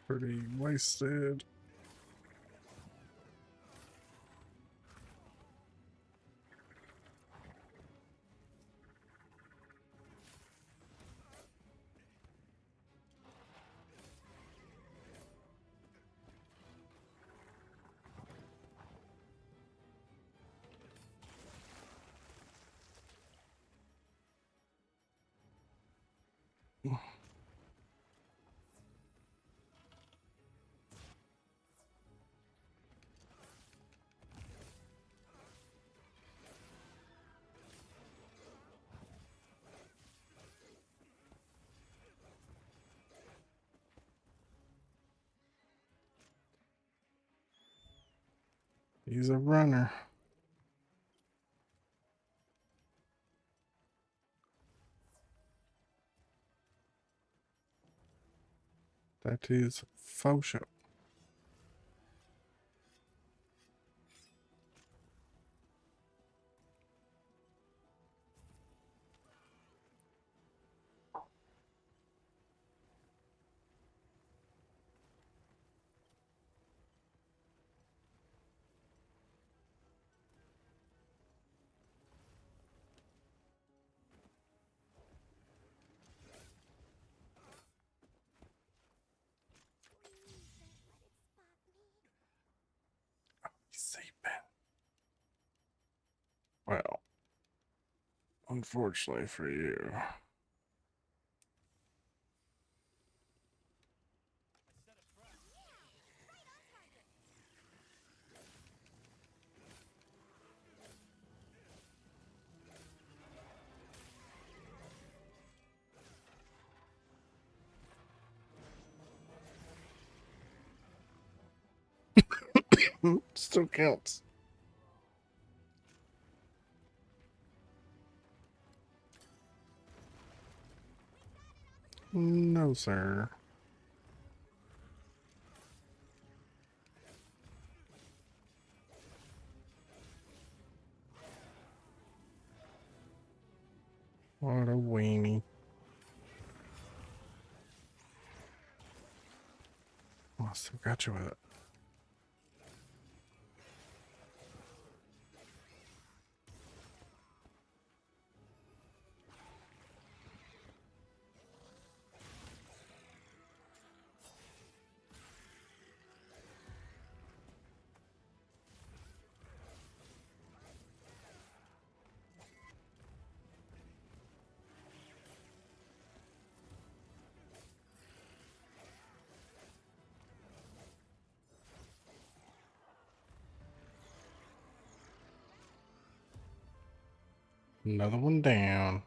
Pretty wasted. He's a runner. That is faux show. Sleeping. Well, unfortunately for you. Still counts. No, sir. What a weenie. Oh, I still got you with it. Another one down.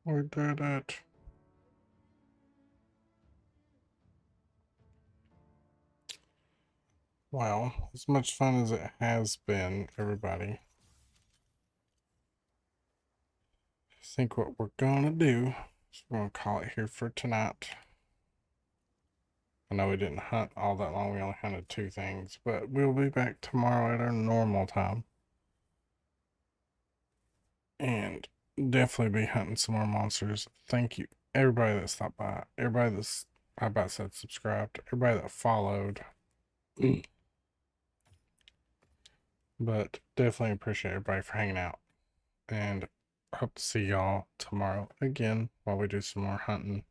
We did it. Well, as much fun as it has been, everybody, I think what we're gonna do is we're gonna call it here for tonight. I know we didn't hunt all that long, we only hunted 2 things, but we'll be back tomorrow at our normal time. And definitely be hunting some more monsters. Thank you, everybody that stopped by, everybody that's, I about said subscribed, everybody that followed. But definitely appreciate everybody for hanging out. And hope to see y'all tomorrow again while we do some more hunting.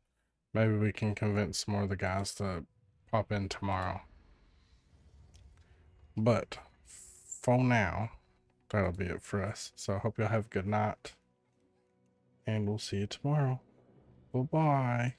Maybe we can convince some more of the guys to pop in tomorrow. But for now, that'll be it for us. So I hope y'all have a good night. And we'll see you tomorrow. Bye-bye.